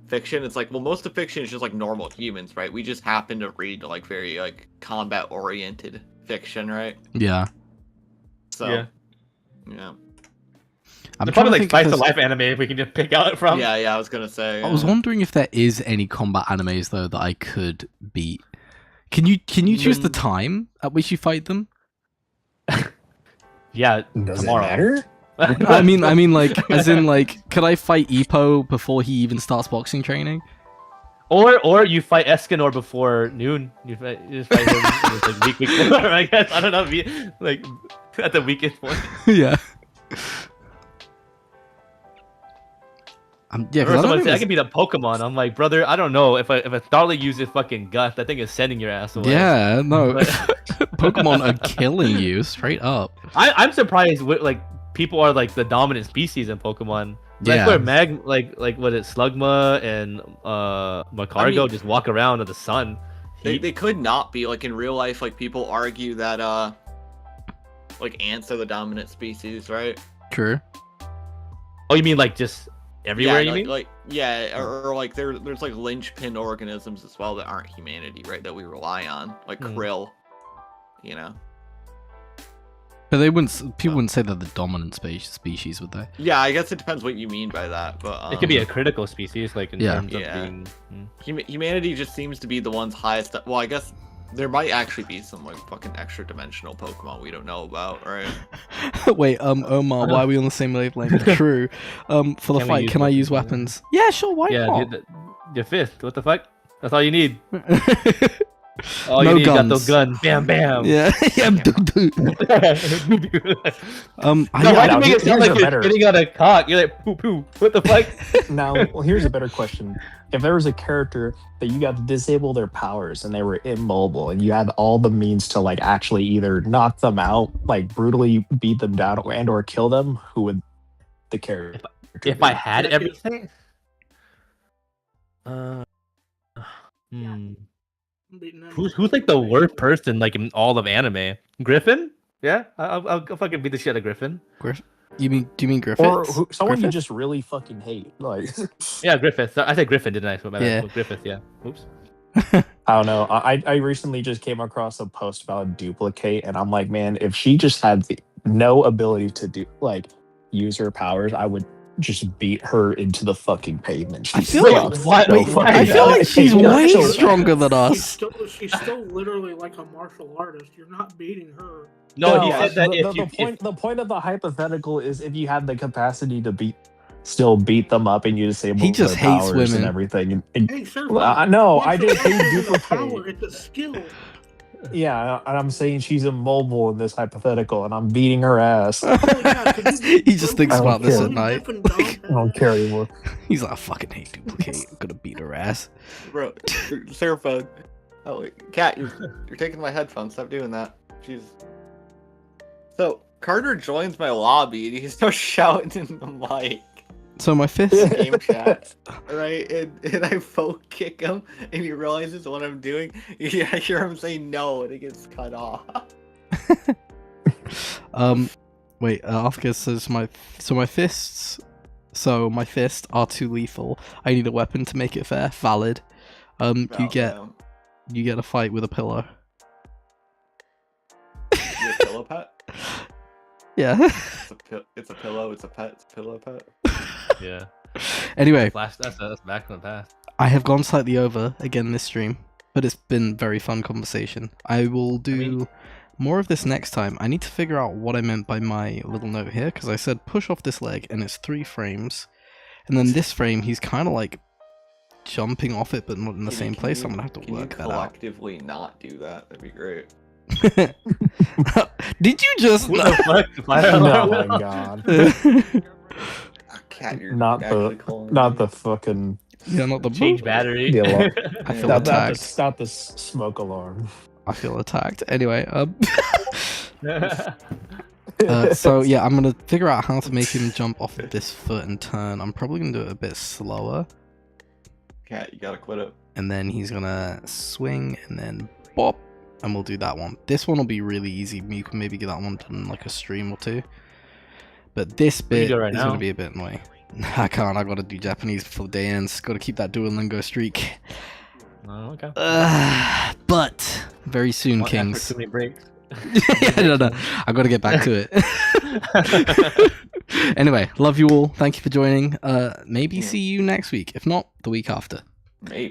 fiction. It's like, well, most of fiction is just like normal humans, right? We just happen to read like very like combat oriented fiction, right? Yeah. So Yeah. yeah. I'm They're trying probably to like think slice if of there's- life anime if we can just pick out from. Yeah, I was gonna say. I was wondering if there is any combat animes though that I could beat. Can you choose the time at which you fight them? Yeah, Does tomorrow. it matter? I mean, like, as in, like, could I fight Ippo before he even starts boxing training? Or you fight Escanor before noon. You just fight him it's like week before, I guess. I don't know. Like at the weakest point. Yeah. Yeah, Or because I don't someone think say I there's- can beat a Pokemon. I'm like, brother, I don't know. If a Starly uses fucking Gust, I think it's sending your ass away. Yeah, no. But- Pokemon are killing you straight up. I'm surprised with like people are like the dominant species in Pokemon. Like Yeah. where like what is Slugma and Macargo I mean- just walk around in the sun. They could not be like in real life. Like people argue that like ants are the dominant species, right? True. Oh, you mean like just everywhere? Yeah, You mean? like yeah, or like there's like linchpin organisms as well that aren't humanity, right? That we rely on, like Hmm. krill. You know. But they wouldn't. People wouldn't say they're the dominant species, would they? Yeah, I guess it depends what you mean by that, but It could be a critical species, like in Yeah. terms of Yeah. being. humanity just seems to be the one's highest. Well, I guess there might actually be some like fucking extra dimensional Pokemon we don't know about, right? Wait, Omar, why are we on the same wavelength? True. For the Can we fight, use can I use weapons? weapons? Yeah, sure. Why Yeah, not? your fist. What the fuck? That's all you need. All No you need got guns. those guns. Bam, bam. Yeah, yeah. no, I, why I, do you make it sound here's like a you're better- spitting on a cock? You're like, poo poo. What the fuck? Now, well, here's a better question. If there was a character that you got to disable their powers and they were immobile and you had all the means to like actually either knock them out, like brutally beat them down or kill them, who would the character If be? I had everything. Hmm. Beating them. Who's like the worst person like in all of anime? Griffin? Yeah, I'll fucking beat the shit out of Griffin. do you mean Griffiths? Or someone you Griffith? just really fucking hate. Like, Yeah, Griffith. I said Griffin, didn't I? So my bad. Yeah. Griffith. Yeah. Oops. I don't know. I recently just came across a post about Duplicate, and I'm like, man, if she just had no ability to do like use her powers, I would just beat her into the fucking pavement. I She's feel so like- fucking wait, I feel like she's Yeah, way actually- stronger than She's us. she's still literally like a martial artist. You're not beating her. No, he said that the point of the hypothetical is if you had the capacity to still beat them up and you disable He just their hates powers women. and everything. And Hey, sir. Well, no, I martial just hate arts isn't a power, Duplicate. it's a skill. Yeah, and I'm saying she's immobile in this hypothetical, and I'm beating her ass. I Oh, yeah, could you He just thinks I don't about this care. at night. Different dog don't care anymore. He's like, I fucking hate Duplicate. I'm gonna beat her ass. Bro, Seraphone. Oh, wait. Cat, you're taking my headphones. Stop doing that. Jeez. So, Carter joins my lobby and he starts shouting in the mic. So my fifth. Game chat. Right? And I folk kick him and he realizes what I'm doing. Yeah, I hear him say no and it gets cut off. Wait. After says my fists. So my fists are too lethal. I need a weapon to make it fair. Valid. You Oh, get no. a fight with a pillow. Is it a pillow pet? Yeah. It's a pillow, it's a pet, it's a pillow pet. Yeah. Anyway, That's back in the past. I have gone slightly over again this stream, but it's been very fun conversation. I will do more of this next time. I need to figure out what I meant by my little note here, because I said push off this leg, and it's 3 frames. And then this frame, he's kind of like jumping off it, but not in the same place. I'm gonna have to work that out. Collectively not do that? That'd be great. Did you just? What the fuck? Fire Oh alarm? my god. Oh, Cat, you're Not actually the calling not me. the fucking Yeah, not the Change battery. the alarm. I feel not, attacked. not the smoke alarm. I feel attacked. Anyway, so yeah, I'm gonna figure out how to make him jump off of this foot and turn. I'm probably gonna do it a bit slower, Cat, you gotta quit it. and then he's gonna swing and then bop, and we'll do that one. This one will be really easy. You can maybe get that one done in like a stream or 2. But this bit do it right is now. gonna be a bit annoying. I can't. I gotta do Japanese before the day ends. Gotta keep that Duolingo streak. Oh, okay. But very soon, One effort, Kings. too many breaks. Yeah, no. I gotta get back to it. Anyway, love you all. Thank you for joining. Maybe Yeah. see you next week. If not, the week after. Maybe.